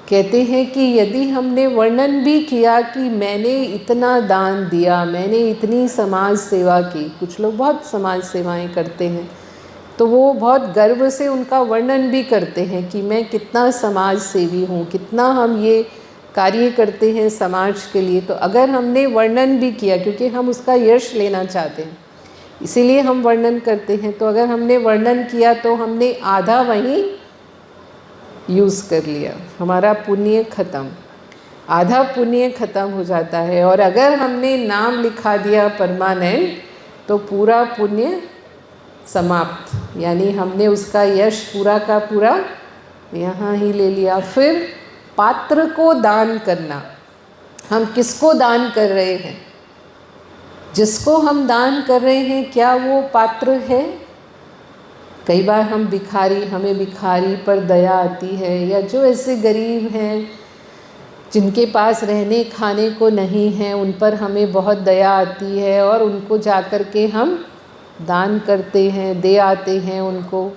[SPEAKER 1] कहते हैं कि यदि हमने वर्णन भी किया कि मैंने इतना दान दिया, मैंने इतनी समाज सेवा की, कुछ लोग बहुत समाज सेवाएं करते हैं तो वो बहुत गर्व से उनका वर्णन भी करते हैं कि मैं कितना समाज सेवी हूँ, कितना हम ये कार्य करते हैं समाज के लिए। तो अगर हमने वर्णन भी किया, क्योंकि हम उसका यश लेना चाहते हैं इसीलिए हम वर्णन करते हैं, तो अगर हमने वर्णन किया तो हमने आधा वहीं यूज़ कर लिया, हमारा पुण्य खत्म, आधा पुण्य खत्म हो जाता है। और अगर हमने नाम लिखा दिया परमानेंट तो पूरा पुण्य समाप्त, यानी हमने उसका यश पूरा का पूरा यहाँ ही ले लिया। फिर पात्र को दान करना, हम किसको दान कर रहे हैं, जिसको हम दान कर रहे हैं क्या वो पात्र है। कई बार हम भिखारी, हमें भिखारी पर दया आती है, या जो ऐसे गरीब हैं जिनके पास रहने खाने को नहीं है उन पर हमें बहुत दया आती है और उनको जाकर के हम दान करते हैं, दे आते हैं उनको।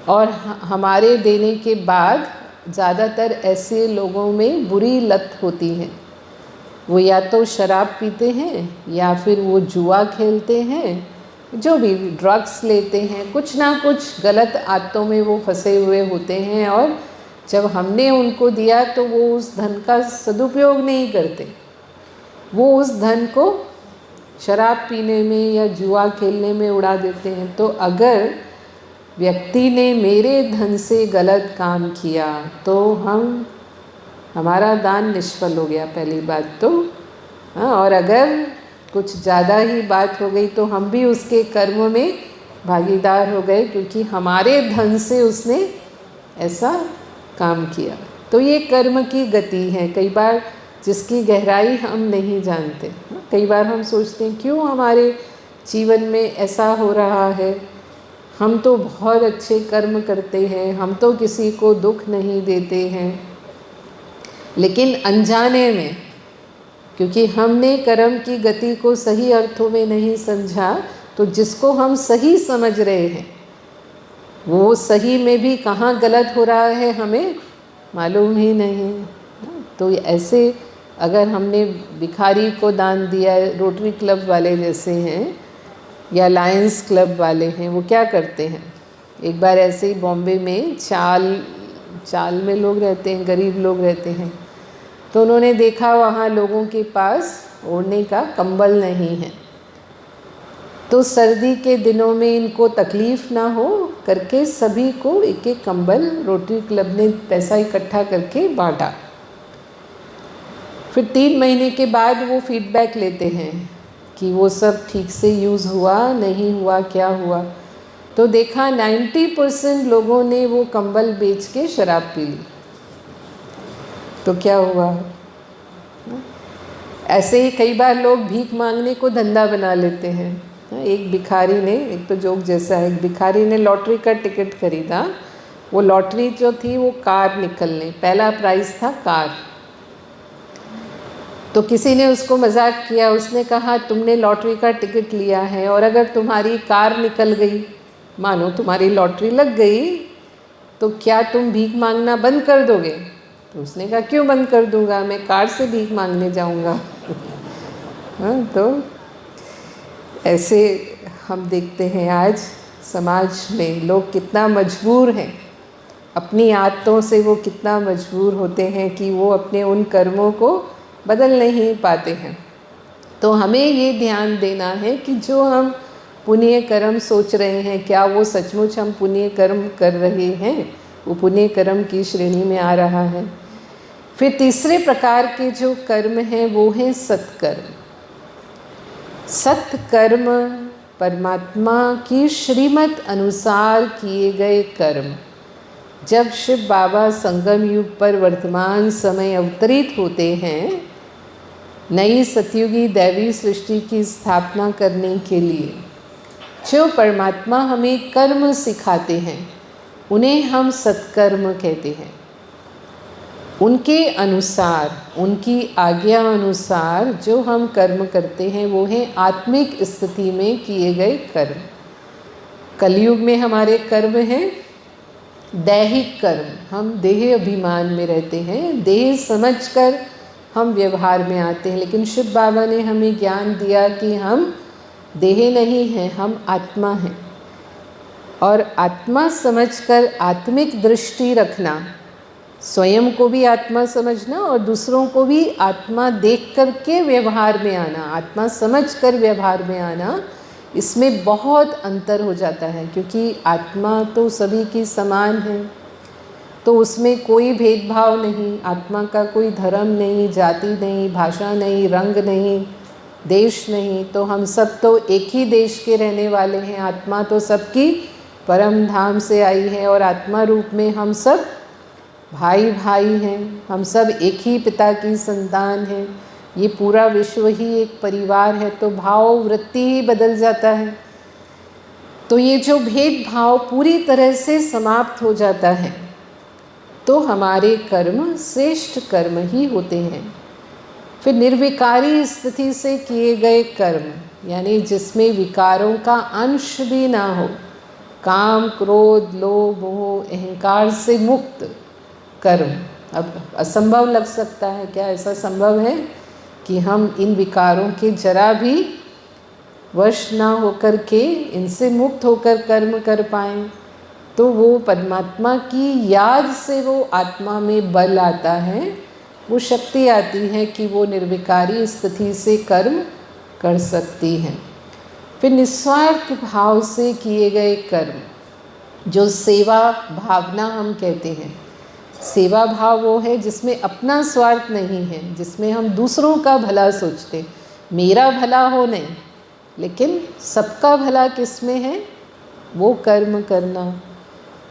[SPEAKER 1] और हमारे देने के बाद ज़्यादातर ऐसे लोगों में बुरी लत होती है, वो या तो शराब पीते हैं या फिर वो जुआ खेलते हैं, जो भी ड्रग्स लेते हैं, कुछ ना कुछ गलत आदतों में वो फंसे हुए होते हैं। और जब हमने उनको दिया तो वो उस धन का सदुपयोग नहीं करते, वो उस धन को शराब पीने में या जुआ खेलने में उड़ा देते हैं। तो अगर व्यक्ति ने मेरे धन से गलत काम किया तो हमारा दान निष्फल हो गया, पहली बात तो। हाँ, और अगर कुछ ज़्यादा ही बात हो गई तो हम भी उसके कर्म में भागीदार हो गए, क्योंकि हमारे धन से उसने ऐसा काम किया। तो ये कर्म की गति है, कई बार जिसकी गहराई हम नहीं जानते। कई बार हम सोचते हैं क्यों हमारे जीवन में ऐसा हो रहा है, हम तो बहुत अच्छे कर्म करते हैं, हम तो किसी को दुख नहीं देते हैं, लेकिन अनजाने में, क्योंकि हमने कर्म की गति को सही अर्थों में नहीं समझा, तो जिसको हम सही समझ रहे हैं वो सही में भी कहाँ गलत हो रहा है हमें मालूम ही नहीं। तो ऐसे अगर हमने भिखारी को दान दिया, रोटरी क्लब वाले जैसे हैं या लायंस क्लब वाले हैं, वो क्या करते हैं, एक बार ऐसे ही बॉम्बे में चाल में लोग रहते हैं, गरीब लोग रहते हैं, तो उन्होंने देखा वहाँ लोगों के पास ओढ़ने का कंबल नहीं है, तो सर्दी के दिनों में इनको तकलीफ़ ना हो करके सभी को एक एक कंबल रोटरी क्लब ने पैसा इकट्ठा करके बांटा। फिर 3 महीने के बाद वो फीडबैक लेते हैं कि वो सब ठीक से यूज़ हुआ नहीं हुआ, क्या हुआ। तो देखा 90% लोगों ने वो कंबल बेच के शराब पी ली। तो क्या हुआ, ऐसे ही कई बार लोग भीख मांगने को धंधा बना लेते हैं। एक भिखारी ने, एक तो जोक जैसा है, एक भिखारी ने लॉटरी का टिकट खरीदा। वो लॉटरी जो थी वो कार निकलने, पहला प्राइज़ था कार। तो किसी ने उसको मजाक किया, उसने कहा तुमने लॉटरी का टिकट लिया है और अगर तुम्हारी कार निकल गई, मानो तुम्हारी लॉटरी लग गई, तो क्या तुम भीख मांगना बंद कर दोगे? तो उसने कहा क्यों बंद कर दूंगा, मैं कार से भीख मांगने जाऊंगा। हाँ, तो ऐसे हम देखते हैं आज समाज में लोग कितना मजबूर हैं, अपनी आदतों से वो कितना मजबूर होते हैं कि वो अपने उन कर्मों को बदल नहीं पाते हैं। तो हमें ये ध्यान देना है कि जो हम पुण्य कर्म सोच रहे हैं, क्या वो सचमुच हम पुण्य कर्म कर रहे हैं, वो पुण्य कर्म की श्रेणी में आ रहा है। फिर तीसरे प्रकार के जो कर्म हैं वो हैं सत्कर्म। सत्कर्म परमात्मा की श्रीमत अनुसार किए गए कर्म। जब शिव बाबा संगम युग पर वर्तमान समय अवतरित होते हैं नई सतयुगी दैवी सृष्टि की स्थापना करने के लिए, जो परमात्मा हमें कर्म सिखाते हैं उन्हें हम सत्कर्म कहते हैं। उनके अनुसार, उनकी आज्ञा अनुसार जो हम कर्म करते हैं वो हैं आत्मिक स्थिति में किए गए कर्म। कलयुग में हमारे कर्म हैं दैहिक कर्म। हम देह अभिमान में रहते हैं, देह समझकर हम व्यवहार में आते हैं, लेकिन शिव बाबा ने हमें ज्ञान दिया कि हम देह नहीं हैं, हम आत्मा हैं। और आत्मा समझकर आत्मिक दृष्टि रखना, स्वयं को भी आत्मा समझना और दूसरों को भी आत्मा देख कर के व्यवहार में आना, आत्मा समझकर व्यवहार में आना, इसमें बहुत अंतर हो जाता है। क्योंकि आत्मा तो सभी की समान है, तो उसमें कोई भेदभाव नहीं, आत्मा का कोई धर्म नहीं, जाति नहीं, भाषा नहीं, रंग नहीं, देश नहीं। तो हम सब तो एक ही देश के रहने वाले हैं। आत्मा तो सबकी परम धाम से आई है और आत्मा रूप में हम सब भाई भाई हैं, हम सब एक ही पिता की संतान हैं। ये पूरा विश्व ही एक परिवार है, तो भाव वृत्ति ही बदल जाता है। तो ये जो भेदभाव पूरी तरह से समाप्त हो जाता है, तो हमारे कर्म श्रेष्ठ कर्म ही होते हैं। फिर निर्विकारी स्थिति से किए गए कर्म, यानी जिसमें विकारों का अंश भी ना हो, काम क्रोध लोभ मोह अहंकार से मुक्त कर्म। अब असंभव लग सकता है, क्या ऐसा संभव है कि हम इन विकारों के जरा भी वश ना होकर के इनसे मुक्त होकर कर्म कर पाएँ? तो वो परमात्मा की याद से वो आत्मा में बल आता है, वो शक्ति आती है कि वो निर्विकारी स्थिति से कर्म कर सकती है। फिर निस्वार्थ भाव से किए गए कर्म, जो सेवा भावना हम कहते हैं। सेवा भाव वो है जिसमें अपना स्वार्थ नहीं है, जिसमें हम दूसरों का भला सोचते, मेरा भला हो नहीं, लेकिन सबका भला किसमें है, वो कर्म करना।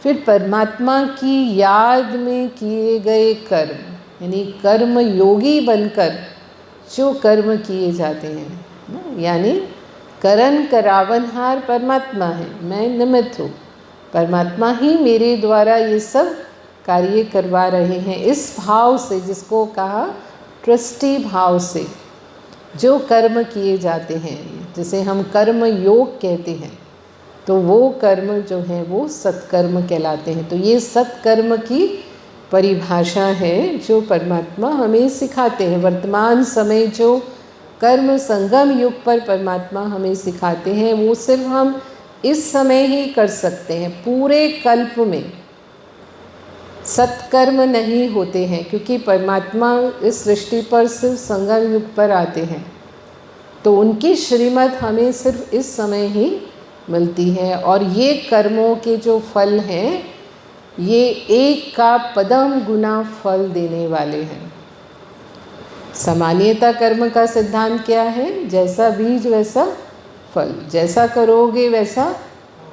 [SPEAKER 1] फिर परमात्मा की याद में किए गए कर्म, यानी कर्म योगी बनकर जो कर्म किए जाते हैं, यानी करन करावनहार परमात्मा है, मैं निमित्त हूँ, परमात्मा ही मेरे द्वारा ये सब कार्य करवा रहे हैं। इस भाव से, जिसको कहा ट्रस्टी भाव से जो कर्म किए जाते हैं, जिसे हम कर्म योग कहते हैं, तो वो कर्म जो हैं वो सत्कर्म कहलाते हैं। तो ये सत्कर्म की परिभाषा है जो परमात्मा हमें सिखाते हैं। वर्तमान समय जो कर्म संगम युग पर परमात्मा हमें सिखाते हैं, वो सिर्फ हम इस समय ही कर सकते हैं। पूरे कल्प में सत्कर्म नहीं होते हैं, क्योंकि परमात्मा इस सृष्टि पर सिर्फ संगम युग पर आते हैं। तो उनकी श्रीमत हमें सिर्फ इस समय ही मिलती है। और ये कर्मों के जो फल हैं, ये एक का पदम गुना फल देने वाले हैं। सामान्यता कर्म का सिद्धांत क्या है? जैसा बीज वैसा फल, जैसा करोगे वैसा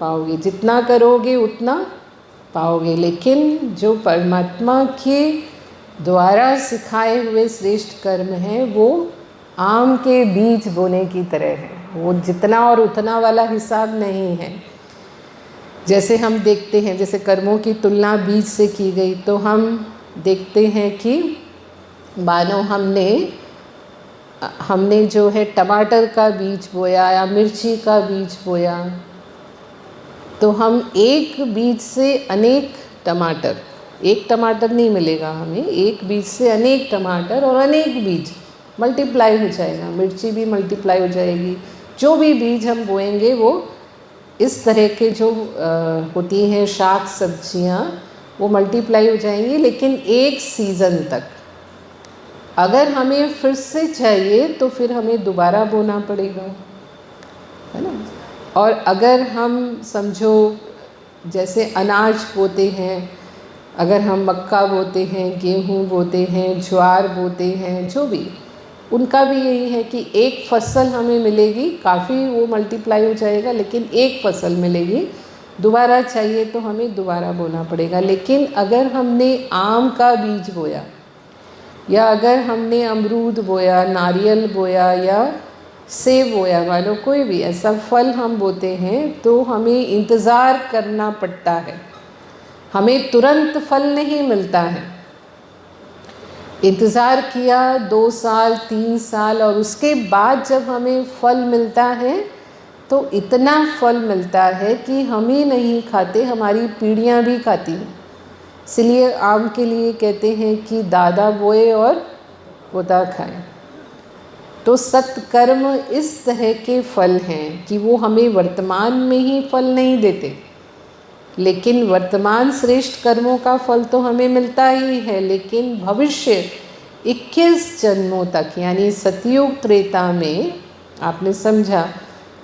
[SPEAKER 1] पाओगे, जितना करोगे उतना पाओगे। लेकिन जो परमात्मा के द्वारा सिखाए हुए श्रेष्ठ कर्म हैं, वो आम के बीज बोने की तरह है। वो जितना और उतना वाला हिसाब नहीं है। जैसे हम देखते हैं, जैसे कर्मों की तुलना बीज से की गई, तो हम देखते हैं कि मानो हमने जो है टमाटर का बीज बोया या मिर्ची का बीज बोया, तो हम एक बीज से अनेक टमाटर, एक टमाटर नहीं मिलेगा हमें, एक बीज से अनेक टमाटर और अनेक बीज मल्टीप्लाई हो जाएगा, मिर्ची भी मल्टीप्लाई हो जाएगी। जो भी बीज हम बोएंगे वो इस तरह के जो होती हैं शाक सब्जियां, वो मल्टीप्लाई हो जाएंगी, लेकिन एक सीज़न तक। अगर हमें फिर से चाहिए तो फिर हमें दोबारा बोना पड़ेगा, है ना। और अगर हम समझो जैसे अनाज बोते हैं, अगर हम मक्का बोते हैं, गेहूँ बोते हैं, ज्वार बोते हैं, जो भी, उनका भी यही है कि एक फसल हमें मिलेगी, काफ़ी वो मल्टीप्लाई हो जाएगा, लेकिन एक फसल मिलेगी, दोबारा चाहिए तो हमें दोबारा बोना पड़ेगा। लेकिन अगर हमने आम का बीज बोया, या अगर हमने अमरूद बोया, नारियल बोया या सेब बोया, मानो कोई भी ऐसा फल हम बोते हैं, तो हमें इंतज़ार करना पड़ता है, हमें तुरंत फल नहीं मिलता है। इंतज़ार किया 2 साल 3 साल, और उसके बाद जब हमें फल मिलता है तो इतना फल मिलता है कि हम ही नहीं खाते, हमारी पीढ़ियाँ भी खाती हैं। इसलिए आम के लिए कहते हैं कि दादा बोए और पोता खाए। तो सत्कर्म इस तरह के फल हैं कि वो हमें वर्तमान में ही फल नहीं देते, लेकिन वर्तमान श्रेष्ठ कर्मों का फल तो हमें मिलता ही है, लेकिन भविष्य 21 जन्मों तक, यानी सतयुग त्रेता में, आपने समझा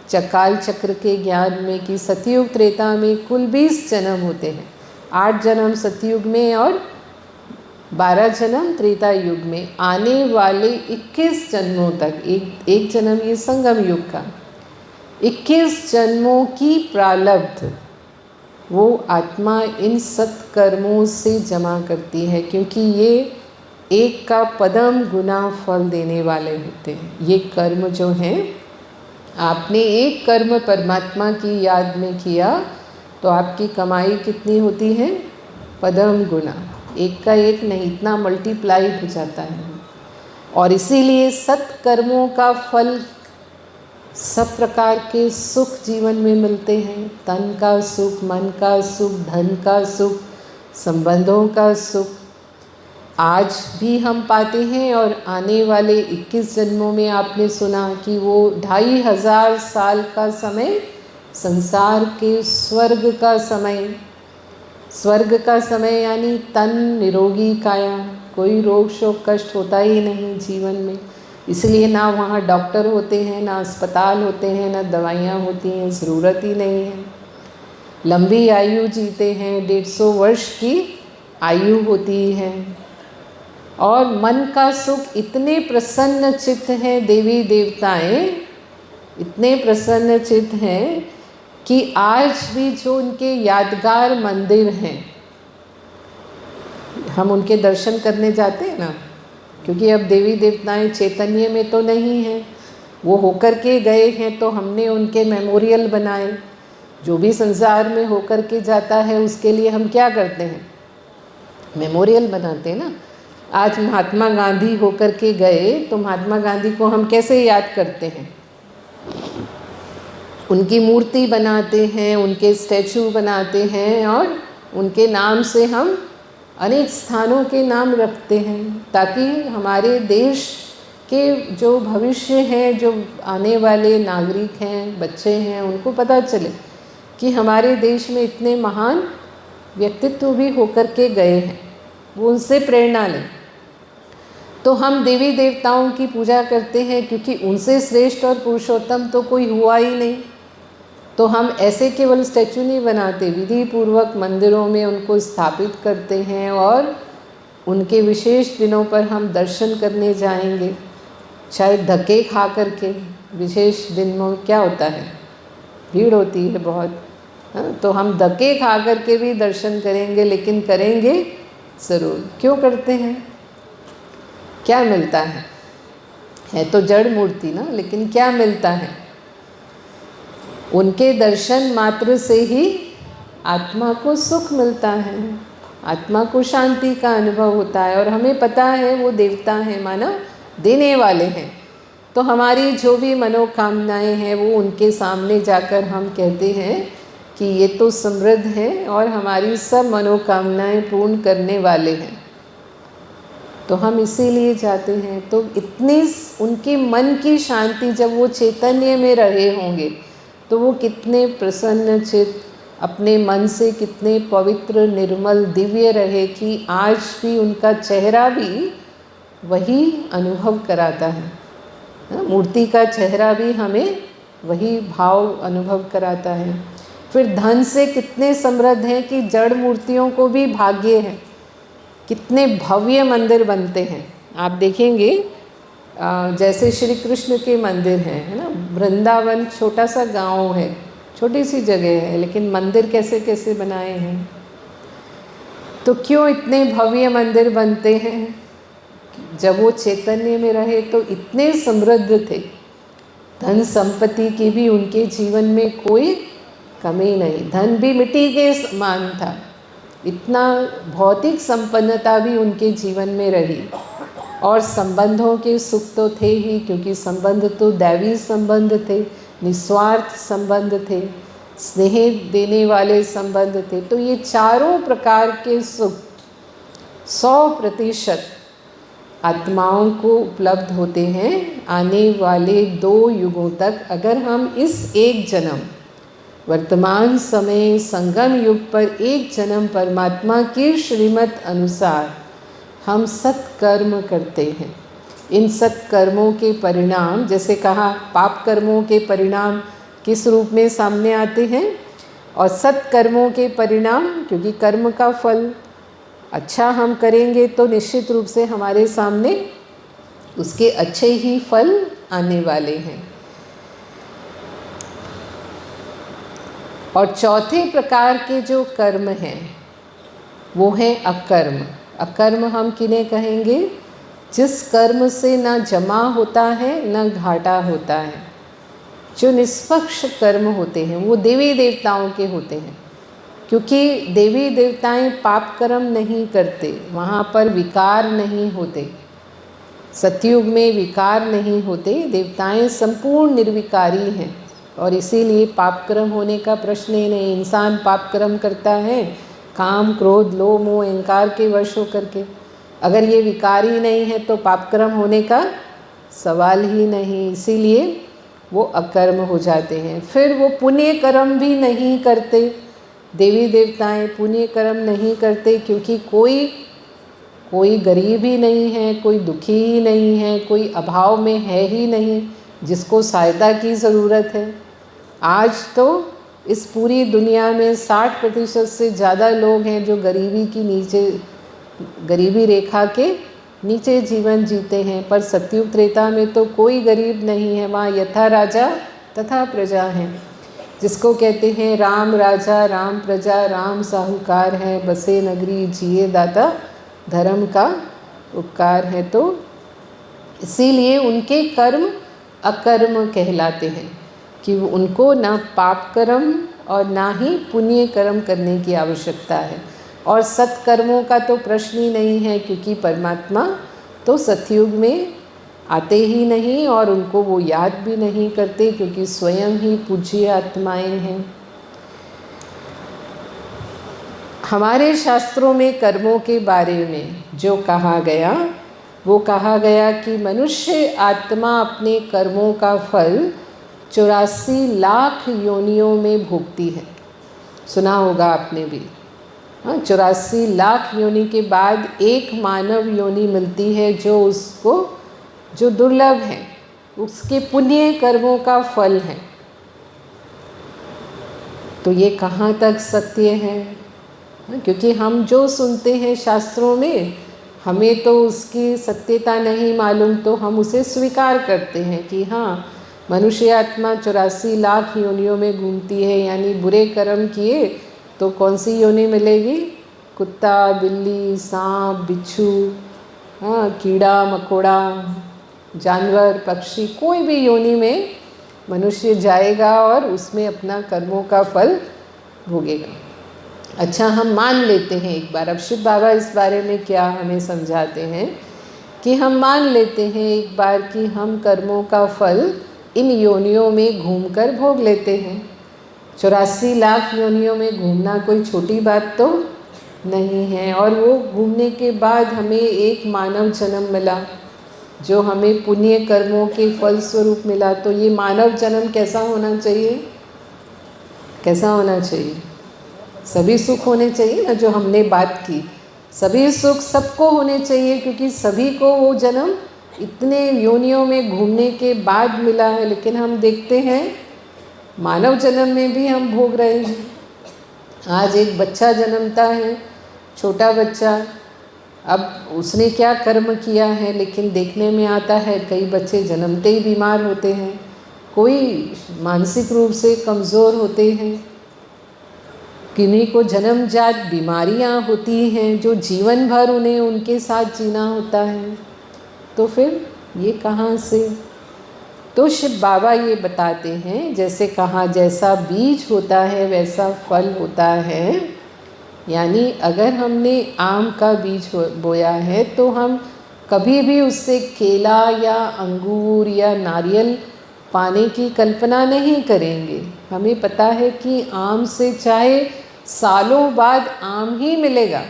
[SPEAKER 1] चकाल चक्र के ज्ञान में कि सतयुग त्रेता में कुल 20 जन्म होते हैं, 8 जन्म सतयुग में और 12 जन्म त्रेता युग में। आने वाले 21 जन्मों तक, एक जन्म ये संगम युग का, 21 जन्मों की प्रारब्ध वो आत्मा इन सत्कर्मों से जमा करती है, क्योंकि ये एक का पदम गुना फल देने वाले होते हैं। ये कर्म जो हैं, आपने एक कर्म परमात्मा की याद में किया तो आपकी कमाई कितनी होती है? पदम गुना, एक का एक नहीं, इतना मल्टीप्लाई हो जाता है। और इसीलिए सत्कर्मों का फल सब प्रकार के सुख जीवन में मिलते हैं, तन का सुख, मन का सुख, धन का सुख, संबंधों का सुख आज भी हम पाते हैं। और आने वाले 21 जन्मों में आपने सुना कि वो 2500 साल का समय संसार के स्वर्ग का समय, स्वर्ग का समय यानी तन निरोगी काया, कोई रोग शोक कष्ट होता ही नहीं जीवन में। इसलिए ना वहाँ डॉक्टर होते हैं, ना अस्पताल होते हैं, ना दवाइयाँ होती हैं, ज़रूरत ही नहीं है। लंबी आयु जीते हैं, 150 वर्ष की आयु होती है। और मन का सुख, इतने प्रसन्न चित्त हैं देवी देवताएं, इतने प्रसन्न चित्त हैं कि आज भी जो उनके यादगार मंदिर हैं, हम उनके दर्शन करने जाते हैं ना, क्योंकि अब देवी देवताएं चैतन्य में तो नहीं हैं, वो होकर के गए हैं, तो हमने उनके मेमोरियल बनाए। जो भी संसार में होकर के जाता है उसके लिए हम क्या करते हैं? मेमोरियल बनाते हैं ना। आज महात्मा गांधी होकर के गए तो महात्मा गांधी को हम कैसे याद करते हैं? उनकी मूर्ति बनाते हैं, उनके स्टैचू बनाते हैं, और उनके नाम से हम अनेक स्थानों के नाम रखते हैं, ताकि हमारे देश के जो भविष्य हैं, जो आने वाले नागरिक हैं, बच्चे हैं, उनको पता चले कि हमारे देश में इतने महान व्यक्तित्व भी होकर के गए हैं, वो उनसे प्रेरणा लें। तो हम देवी देवताओं की पूजा करते हैं, क्योंकि उनसे श्रेष्ठ और पुरुषोत्तम तो कोई हुआ ही नहीं। तो हम ऐसे केवल स्टैचू नहीं बनाते, विधि पूर्वक मंदिरों में उनको स्थापित करते हैं, और उनके विशेष दिनों पर हम दर्शन करने जाएंगे, शायद धक्के खा करके। विशेष दिनों क्या होता है? भीड़ होती है बहुत, तो हम धक्के खा करके भी दर्शन करेंगे, लेकिन करेंगे ज़रूर। क्यों करते हैं? क्या मिलता है तो जड़ मूर्ति ना, लेकिन क्या मिलता है? उनके दर्शन मात्र से ही आत्मा को सुख मिलता है, आत्मा को शांति का अनुभव होता है। और हमें पता है वो देवता हैं, माना देने वाले हैं। तो हमारी जो भी मनोकामनाएं हैं वो उनके सामने जाकर हम कहते हैं कि ये तो समृद्ध हैं और हमारी सब मनोकामनाएं पूर्ण करने वाले हैं। तो हम इसीलिए जाते हैं। तो इतनी उनके मन की शांति, जब वो चैतन्य में रहे होंगे तो वो कितने प्रसन्न चित्त, अपने मन से कितने पवित्र निर्मल दिव्य रहे कि आज भी उनका चेहरा भी वही अनुभव कराता है। मूर्ति का चेहरा भी हमें वही भाव अनुभव कराता है। फिर धन से कितने समृद्ध हैं कि जड़ मूर्तियों को भी भाग्य है। कितने भव्य मंदिर बनते हैं आप देखेंगे। जैसे श्री कृष्ण के मंदिर हैं, है ना। वृंदावन छोटा सा गांव है, छोटी सी जगह है, लेकिन मंदिर कैसे कैसे बनाए हैं। तो क्यों इतने भव्य मंदिर बनते हैं? जब वो चैतन्य में रहे तो इतने समृद्ध थे, धन संपत्ति की भी उनके जीवन में कोई कमी नहीं। धन भी मिट्टी के समान था, इतना भौतिक संपन्नता भी उनके जीवन में रही। और संबंधों के सुख तो थे ही, क्योंकि संबंध तो दैवी संबंध थे, निस्वार्थ संबंध थे, स्नेह देने वाले संबंध थे। तो ये चारों प्रकार के सुख 100% आत्माओं को उपलब्ध होते हैं आने वाले 2 युगों तक, अगर हम इस एक जन्म वर्तमान समय संगम युग पर एक जन्म परमात्मा की श्रीमत अनुसार हम सत्कर्म करते हैं। इन सत्कर्मों के परिणाम, जैसे कहा पाप कर्मों के परिणाम किस रूप में सामने आते हैं, और सत्कर्मों के परिणाम, क्योंकि कर्म का फल अच्छा हम करेंगे तो निश्चित रूप से हमारे सामने उसके अच्छे ही फल आने वाले हैं। और चौथे प्रकार के जो कर्म हैं वो है अकर्म। अकर्म हम किन्हें कहेंगे? जिस कर्म से ना जमा होता है ना घाटा होता है, जो निष्पक्ष कर्म होते हैं वो देवी देवताओं के होते हैं। क्योंकि देवी देवताएं पाप कर्म नहीं करते, वहाँ पर विकार नहीं होते। सतयुग में विकार नहीं होते, देवताएं संपूर्ण निर्विकारी हैं, और इसीलिए पाप कर्म होने का प्रश्न ही नहीं। इंसान पाप कर्म करता है काम क्रोध लोभ मोह अहंकार के वश होकर के, अगर ये विकार ही नहीं है तो पाप कर्म होने का सवाल ही नहीं, इसीलिए वो अकर्म हो जाते हैं। फिर वो पुण्य कर्म भी नहीं करते, देवी देवताएं पुण्य कर्म नहीं करते, क्योंकि कोई गरीब ही नहीं है, कोई दुखी ही नहीं है, कोई अभाव में है ही नहीं जिसको सहायता की ज़रूरत है। आज तो इस पूरी दुनिया में 60% से ज़्यादा लोग हैं जो गरीबी रेखा के नीचे जीवन जीते हैं। पर सतयुग त्रेता में तो कोई गरीब नहीं है, वहाँ यथा राजा तथा प्रजा हैं, जिसको कहते हैं राम राजा राम प्रजा, राम साहूकार है, बसे नगरी जिए दाता, धर्म का उपकार है। तो इसीलिए उनके कर्म अकर्म कहलाते हैं, कि उनको ना पाप कर्म और ना ही पुण्य कर्म करने की आवश्यकता है। और सत्कर्मों का तो प्रश्न ही नहीं है, क्योंकि परमात्मा तो सतयुग में आते ही नहीं और उनको वो याद भी नहीं करते, क्योंकि स्वयं ही पूज्य आत्माएं हैं। हमारे शास्त्रों में कर्मों के बारे में जो कहा गया, वो कहा गया कि मनुष्य आत्मा अपने कर्मों का फल 84 लाख योनियों में भोगती है। सुना होगा आपने भी। हाँ, 84 लाख योनि के बाद एक मानव योनि मिलती है जो दुर्लभ है, उसके पुण्य कर्मों का फल है। तो ये कहाँ तक सत्य है? क्योंकि हम जो सुनते हैं शास्त्रों में, हमें तो उसकी सत्यता नहीं मालूम, तो हम उसे स्वीकार करते हैं कि हाँ, मनुष्य आत्मा 84 लाख योनियों में घूमती है। यानी बुरे कर्म किए तो कौन सी योनि मिलेगी? कुत्ता, बिल्ली, सांप, बिच्छू, हाँ, कीड़ा मकोड़ा, जानवर, पक्षी, कोई भी योनि में मनुष्य जाएगा और उसमें अपना कर्मों का फल भोगेगा। अच्छा, हम मान लेते हैं एक बार, अब शिव बाबा इस बारे में क्या हमें समझाते हैं कि हम मान लेते हैं एक बार कि हम कर्मों का फल इन योनियों में घूमकर भोग लेते हैं। 84 लाख योनियों में घूमना कोई छोटी बात तो नहीं है। और वो घूमने के बाद हमें एक मानव जन्म मिला, जो हमें पुण्य कर्मों के फल स्वरूप मिला। तो ये मानव जन्म कैसा होना चाहिए? कैसा होना चाहिए? सभी सुख होने चाहिए ना, जो हमने बात की, सभी सुख सबको होने चाहिए, क्योंकि सभी को वो जन्म इतने योनियों में घूमने के बाद मिला है। लेकिन हम देखते हैं मानव जन्म में भी हम भोग रहे हैं। आज एक बच्चा जन्मता है, छोटा बच्चा, अब उसने क्या कर्म किया है, लेकिन देखने में आता है कई बच्चे जन्मते ही बीमार होते हैं, कोई मानसिक रूप से कमज़ोर होते हैं, किन्हीं को जन्मजात बीमारियां होती हैं जो जीवन भर उन्हें उनके साथ जीना होता है। तो फिर ये कहाँ से? तो शिव बाबा ये बताते हैं, जैसे कहा जैसा बीज होता है वैसा फल होता है। यानी अगर हमने आम का बीज बोया है तो हम कभी भी उससे केला या अंगूर या नारियल पाने की कल्पना नहीं करेंगे। हमें पता है कि आम से चाहे सालों बाद आम ही मिलेगा,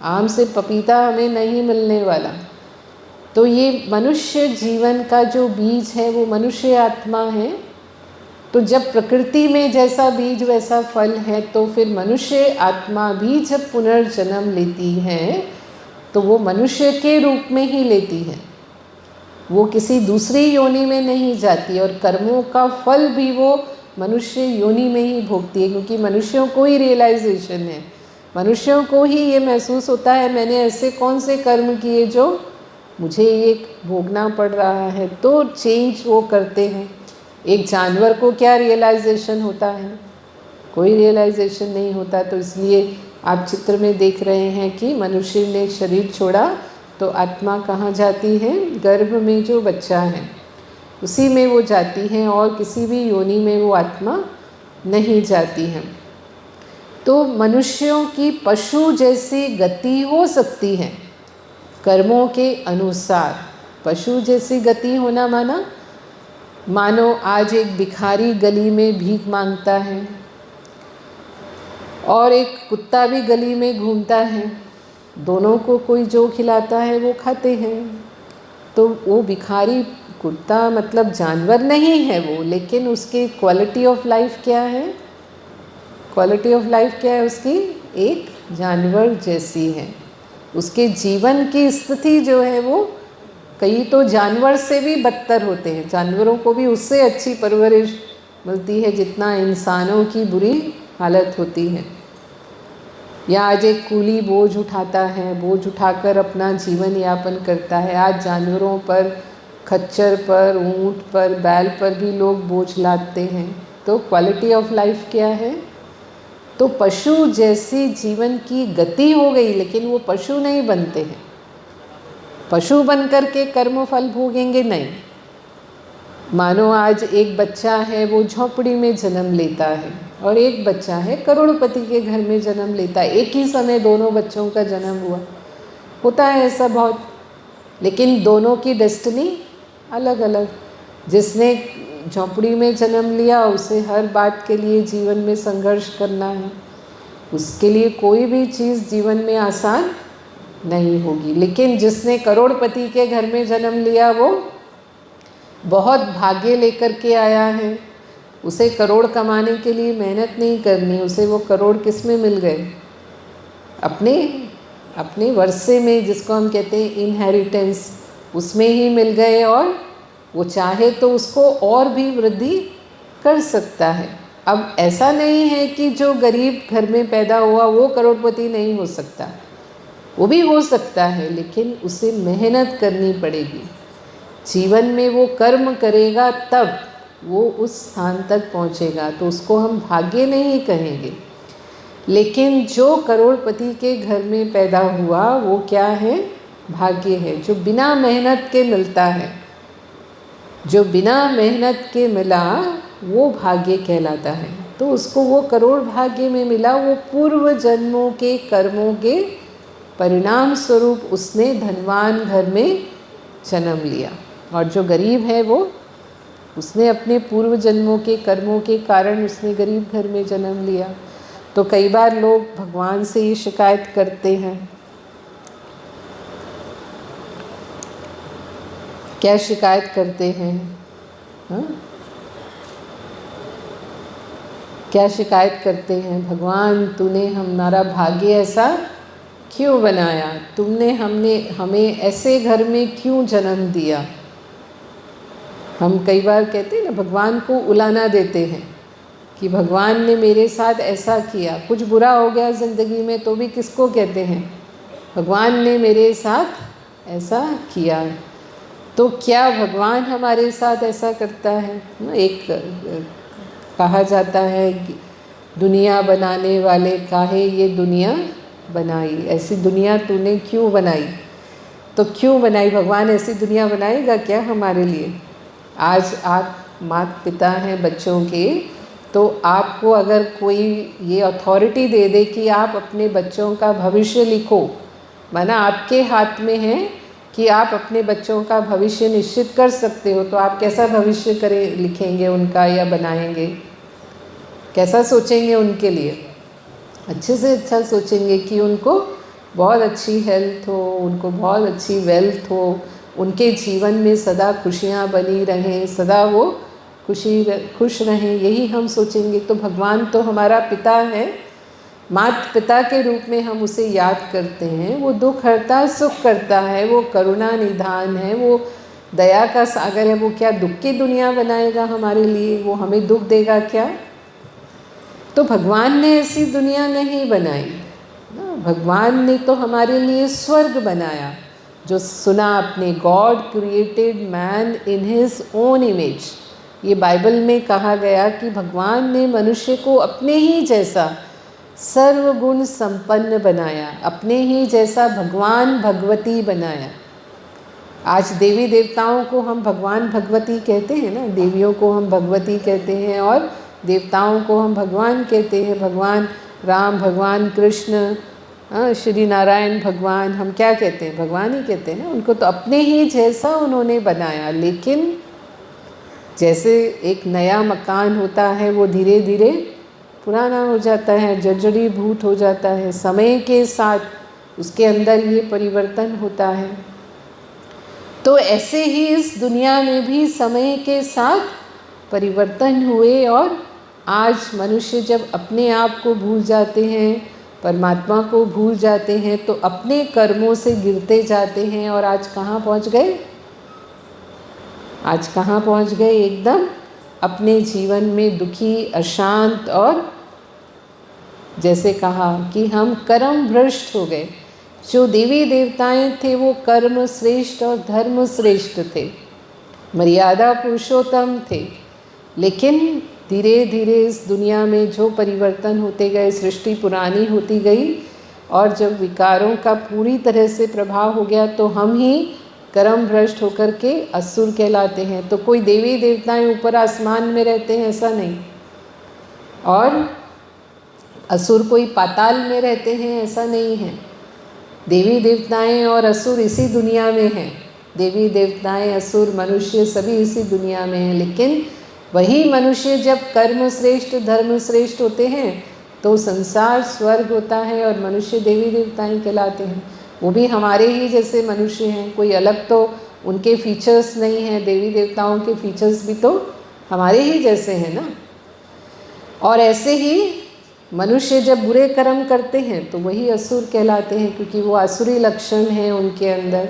[SPEAKER 1] आम से पपीता हमें नहीं मिलने वाला। तो ये मनुष्य जीवन का जो बीज है वो मनुष्य आत्मा है। तो जब प्रकृति में जैसा बीज वैसा फल है, तो फिर मनुष्य आत्मा भी जब पुनर्जन्म लेती है तो वो मनुष्य के रूप में ही लेती है, वो किसी दूसरी योनि में नहीं जाती। और कर्मों का फल भी वो मनुष्य योनि में ही भोगती है, क्योंकि मनुष्यों को ही रियलाइजेशन है, मनुष्यों को ही ये महसूस होता है मैंने ऐसे कौन से कर्म किए जो मुझे ये भोगना पड़ रहा है। तो चेंज वो करते हैं। एक जानवर को क्या रियलाइजेशन होता है? कोई रियलाइजेशन नहीं होता। तो इसलिए आप चित्र में देख रहे हैं कि मनुष्य ने शरीर छोड़ा तो आत्मा कहाँ जाती है? गर्भ में जो बच्चा है उसी में वो जाती है, और किसी भी योनि में वो आत्मा नहीं जाती है। तो मनुष्यों की पशु जैसी गति हो सकती है कर्मों के अनुसार। पशु जैसी गति होना मानो आज एक भिखारी गली में भीख मांगता है और एक कुत्ता भी गली में घूमता है, दोनों को कोई जो खिलाता है वो खाते हैं। तो वो भिखारी कुत्ता मतलब जानवर नहीं है वो, लेकिन उसकी क्वालिटी ऑफ लाइफ क्या है? क्वालिटी ऑफ लाइफ क्या है उसकी? एक जानवर जैसी है। उसके जीवन की स्थिति जो है वो कई तो जानवर से भी बदतर होते हैं। जानवरों को भी उससे अच्छी परवरिश मिलती है जितना इंसानों की बुरी हालत होती है। या आज एक कूली बोझ उठाता है, बोझ उठाकर अपना जीवन यापन करता है। आज जानवरों पर, खच्चर पर, ऊँट पर, बैल पर भी लोग बोझ लादते हैं। तो क्वालिटी ऑफ लाइफ क्या है? तो पशु जैसी जीवन की गति हो गई, लेकिन वो पशु नहीं बनते हैं। पशु बन कर के कर्म फल भोगेंगे नहीं। मानो आज एक बच्चा है वो झोंपड़ी में जन्म लेता है और एक बच्चा है करोड़पति के घर में जन्म लेता है। एक ही समय दोनों बच्चों का जन्म हुआ, होता है ऐसा बहुत। लेकिन दोनों की डेस्टिनी अलग अलग। जिसने झोंपड़ी में जन्म लिया उसे हर बात के लिए जीवन में संघर्ष करना है, उसके लिए कोई भी चीज़ जीवन में आसान नहीं होगी। लेकिन जिसने करोड़पति के घर में जन्म लिया वो बहुत भाग्य लेकर के आया है। उसे करोड़ कमाने के लिए मेहनत नहीं करनी, उसे वो करोड़ किस में मिल गए? अपने वर्षे में, जिसको हम कहते हैं इनहेरिटेंस, उसमें ही मिल गए। और वो चाहे तो उसको और भी वृद्धि कर सकता है। अब ऐसा नहीं है कि जो गरीब घर में पैदा हुआ वो करोड़पति नहीं हो सकता, वो भी हो सकता है, लेकिन उसे मेहनत करनी पड़ेगी। जीवन में वो कर्म करेगा तब वो उस स्थान तक पहुंचेगा। तो उसको हम भाग्य नहीं कहेंगे। लेकिन जो करोड़पति के घर में पैदा हुआ वो क्या है? भाग्य है, जो बिना मेहनत के मिलता है। जो बिना मेहनत के मिला वो भाग्य कहलाता है। तो उसको वो करोड़ भाग्य में मिला, वो पूर्व जन्मों के कर्मों के परिणाम स्वरूप उसने धनवान घर में जन्म लिया। और जो गरीब है वो उसने अपने पूर्व जन्मों के कर्मों के कारण उसने गरीब घर में जन्म लिया। तो कई बार लोग भगवान से ये शिकायत करते हैं, क्या शिकायत करते हैं? हाँ, क्या शिकायत करते हैं? भगवान तूने हमारा भाग्य ऐसा क्यों बनाया, तुमने हमें ऐसे घर में क्यों जन्म दिया। हम कई बार कहते हैं ना, भगवान को उलाना देते हैं कि भगवान ने मेरे साथ ऐसा किया, कुछ बुरा हो गया ज़िंदगी में तो भी किसको कहते हैं, भगवान ने मेरे साथ ऐसा किया। तो क्या भगवान हमारे साथ ऐसा करता है। एक कहा जाता है कि दुनिया बनाने वाले काहे ये दुनिया बनाई, ऐसी दुनिया तूने क्यों बनाई। तो क्यों बनाई, भगवान ऐसी दुनिया बनाएगा क्या हमारे लिए। आज आप माता पिता हैं बच्चों के, तो आपको अगर कोई ये अथॉरिटी दे दे कि आप अपने बच्चों का भविष्य लिखो, माना आपके हाथ में है कि आप अपने बच्चों का भविष्य निश्चित कर सकते हो, तो आप कैसा भविष्य लिखेंगे उनका या बनाएंगे, कैसा सोचेंगे उनके लिए। अच्छे से अच्छा सोचेंगे कि उनको बहुत अच्छी हेल्थ हो, उनको बहुत अच्छी वेल्थ हो, उनके जीवन में सदा खुशियाँ बनी रहें, सदा वो खुश रहें, यही हम सोचेंगे। तो भगवान तो हमारा पिता है, माता पिता के रूप में हम उसे याद करते हैं। वो दुख हरता सुख करता है, वो करुणा निधान है, वो दया का सागर है। वो क्या दुख की दुनिया बनाएगा हमारे लिए, वो हमें दुख देगा क्या। तो भगवान ने ऐसी दुनिया नहीं बनाई ना, भगवान ने तो हमारे लिए स्वर्ग बनाया। जो सुना आपने, God created man in his own image, ये बाइबल में कहा गया कि भगवान ने मनुष्य को अपने ही जैसा सर्वगुण संपन्न बनाया, अपने ही जैसा भगवान भगवती बनाया। आज देवी देवताओं को हम भगवान भगवती कहते हैं ना, देवियों को हम भगवती कहते हैं और देवताओं को हम भगवान कहते हैं। भगवान राम, भगवान कृष्ण, श्री नारायण भगवान, हम क्या कहते हैं, भगवान ही कहते हैं ना। उनको तो अपने ही जैसा उन्होंने बनाया। लेकिन जैसे एक नया मकान होता है, वो धीरे धीरे पुराना हो जाता है, जर्जरीभूत हो जाता है, समय के साथ उसके अंदर ये परिवर्तन होता है। तो ऐसे ही इस दुनिया में भी समय के साथ परिवर्तन हुए और आज मनुष्य जब अपने आप को भूल जाते हैं, परमात्मा को भूल जाते हैं, तो अपने कर्मों से गिरते जाते हैं। और आज कहाँ पहुँच गए, आज कहाँ पहुँच गए, एकदम अपने जीवन में दुखी, अशांत, और जैसे कहा कि हम कर्म भ्रष्ट हो गए। जो देवी देवताएं थे वो कर्म श्रेष्ठ और धर्म श्रेष्ठ थे, मर्यादा पुरुषोत्तम थे। लेकिन धीरे धीरे इस दुनिया में जो परिवर्तन होते गए, सृष्टि पुरानी होती गई और जब विकारों का पूरी तरह से प्रभाव हो गया, तो हम ही कर्म भ्रष्ट होकर के असुर कहलाते हैं। तो कोई देवी देवताएं ऊपर आसमान में रहते हैं ऐसा नहीं, और असुर कोई पाताल में रहते हैं ऐसा नहीं है। देवी देवताएं और असुर इसी दुनिया में हैं। देवी देवताएं, असुर, मनुष्य सभी इसी दुनिया में हैं। लेकिन वही मनुष्य जब कर्म श्रेष्ठ, धर्म श्रेष्ठ होते हैं तो संसार स्वर्ग होता है और मनुष्य देवी देवताएं कहलाते हैं। वो भी हमारे ही जैसे मनुष्य हैं, कोई अलग तो उनके फीचर्स नहीं हैं। देवी देवताओं के फीचर्स भी तो हमारे ही जैसे हैं ना। और ऐसे ही मनुष्य जब बुरे कर्म करते हैं तो वही असुर कहलाते हैं, क्योंकि वो आसुरी लक्षण हैं उनके अंदर।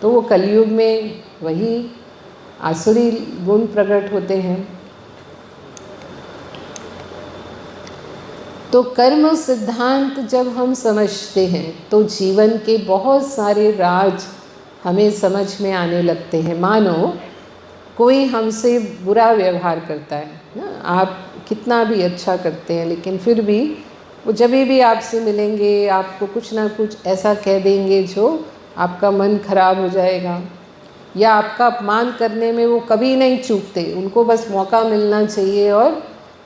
[SPEAKER 1] तो वो कलयुग में वही आसुरी गुण प्रकट होते हैं। तो कर्म सिद्धांत जब हम समझते हैं तो जीवन के बहुत सारे राज हमें समझ में आने लगते हैं। मानो कोई हमसे बुरा व्यवहार करता है ना, आप कितना भी अच्छा करते हैं, लेकिन फिर भी वो जब भी आपसे मिलेंगे आपको कुछ ना कुछ ऐसा कह देंगे जो आपका मन खराब हो जाएगा, या आपका अपमान करने में वो कभी नहीं चूकते। उनको बस मौका मिलना चाहिए और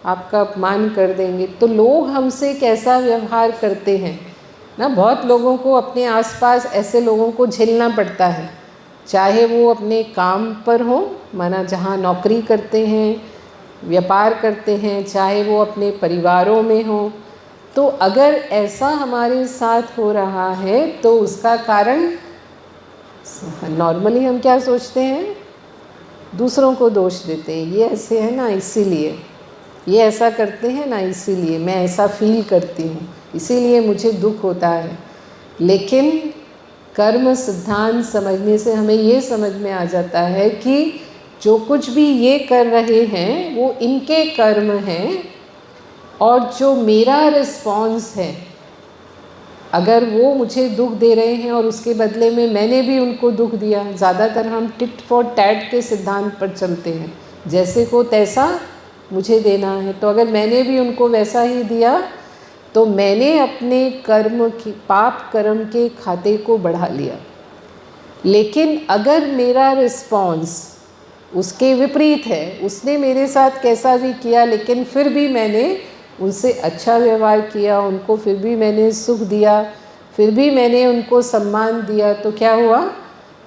[SPEAKER 1] आपका अपमान कर देंगे। तो लोग हमसे कैसा व्यवहार करते हैं ना, बहुत लोगों को अपने आसपास ऐसे लोगों को झेलना पड़ता है, चाहे वो अपने काम पर हो, माना जहाँ नौकरी करते हैं, व्यापार करते हैं, चाहे वो अपने परिवारों में हो। तो अगर ऐसा हमारे साथ हो रहा है तो उसका कारण नॉर्मली हम क्या सोचते हैं, दूसरों को दोष देते हैं। ये ऐसे है ना इसीलिए, ये ऐसा करते हैं ना इसीलिए मैं ऐसा फील करती हूँ, इसीलिए मुझे दुख होता है। लेकिन कर्म सिद्धांत समझने से हमें ये समझ में आ जाता है कि जो कुछ भी ये कर रहे हैं वो इनके कर्म हैं, और जो मेरा रिस्पॉन्स है, अगर वो मुझे दुख दे रहे हैं और उसके बदले में मैंने भी उनको दुख दिया, ज़्यादातर हम टिट फॉर टैट के सिद्धांत पर चलते हैं, जैसे को तैसा मुझे देना है। तो अगर मैंने भी उनको वैसा ही दिया तो मैंने अपने कर्म की पाप कर्म के खाते को बढ़ा लिया। लेकिन अगर मेरा रिस्पॉन्स उसके विपरीत है, उसने मेरे साथ कैसा भी किया लेकिन फिर भी मैंने उनसे अच्छा व्यवहार किया, उनको फिर भी मैंने सुख दिया, फिर भी मैंने उनको सम्मान दिया, तो क्या हुआ,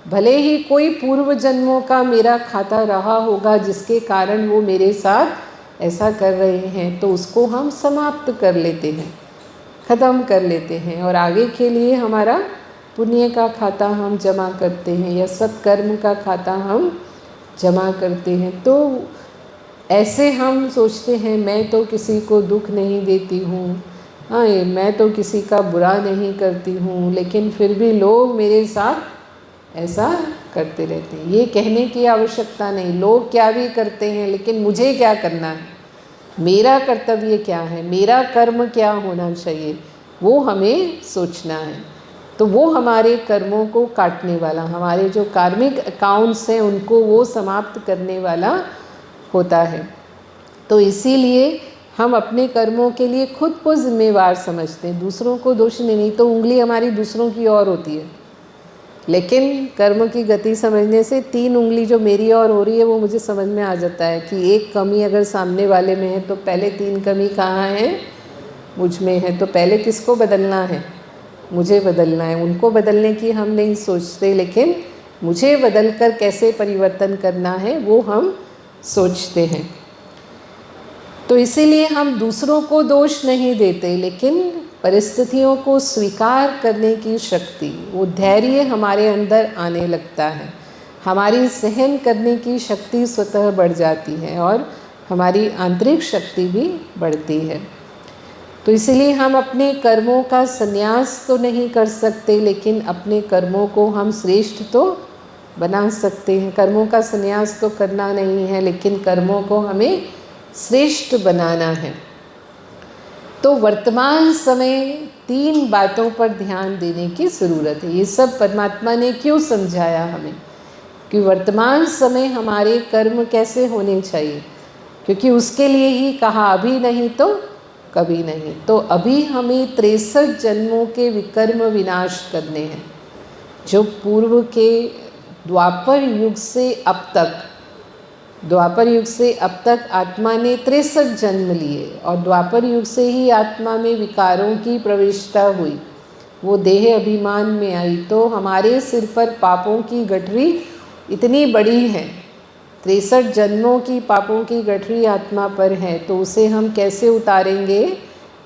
[SPEAKER 1] भले ही कोई पूर्व जन्मों का मेरा खाता रहा होगा जिसके कारण वो मेरे साथ ऐसा कर रहे हैं, तो उसको हम समाप्त कर लेते हैं, ख़त्म कर लेते हैं, और आगे के लिए हमारा पुण्य का खाता हम जमा करते हैं या सत्कर्म का खाता हम जमा करते हैं। तो ऐसे हम सोचते हैं मैं तो किसी को दुख नहीं देती हूँ, हाँ मैं तो किसी का बुरा नहीं करती हूँ, लेकिन फिर भी लोग मेरे साथ ऐसा करते रहते हैं। ये कहने की आवश्यकता नहीं, लोग क्या भी करते हैं लेकिन मुझे क्या करना है, मेरा कर्तव्य क्या है, मेरा कर्म क्या होना चाहिए, वो हमें सोचना है। तो वो हमारे कर्मों को काटने वाला, हमारे जो कार्मिक अकाउंट्स हैं उनको वो समाप्त करने वाला होता है। तो इसीलिए हम अपने कर्मों के लिए खुद को जिम्मेवार समझते हैं, दूसरों को दोष नहीं। तो उंगली हमारी दूसरों की ओर होती है, लेकिन कर्म की गति समझने से 3 उंगली जो मेरी ओर हो रही है वो मुझे समझ में आ जाता है कि एक कमी अगर सामने वाले में है तो पहले 3 कमी कहाँ है, मुझ में है। तो पहले किसको बदलना है, मुझे बदलना है। उनको बदलने की हम नहीं सोचते, लेकिन मुझे बदलकर कैसे परिवर्तन करना है वो हम सोचते हैं। तो इसीलिए हम दूसरों को दोष नहीं देते, लेकिन परिस्थितियों को स्वीकार करने की शक्ति, वो धैर्य हमारे अंदर आने लगता है, हमारी सहन करने की शक्ति स्वतः बढ़ जाती है और हमारी आंतरिक शक्ति भी बढ़ती है। तो इसलिए हम अपने कर्मों का संन्यास तो नहीं कर सकते, लेकिन अपने कर्मों को हम श्रेष्ठ तो बना सकते हैं। कर्मों का संन्यास तो करना नहीं है, लेकिन कर्मों को हमें श्रेष्ठ बनाना है। तो वर्तमान समय 3 बातों पर ध्यान देने की ज़रूरत है। ये सब परमात्मा ने क्यों समझाया हमें कि वर्तमान समय हमारे कर्म कैसे होने चाहिए, क्योंकि उसके लिए ही कहा अभी नहीं तो कभी नहीं। तो अभी हमें 63 जन्मों के विकर्म विनाश करने हैं, जो पूर्व के द्वापर युग से अब तक, द्वापर युग से अब तक आत्मा ने 63 जन्म लिए, और द्वापर युग से ही आत्मा में विकारों की प्रविष्टता हुई, वो देह अभिमान में आई। तो हमारे सिर पर पापों की गठरी इतनी बड़ी है, 63 जन्मों की पापों की गठरी आत्मा पर है, तो उसे हम कैसे उतारेंगे,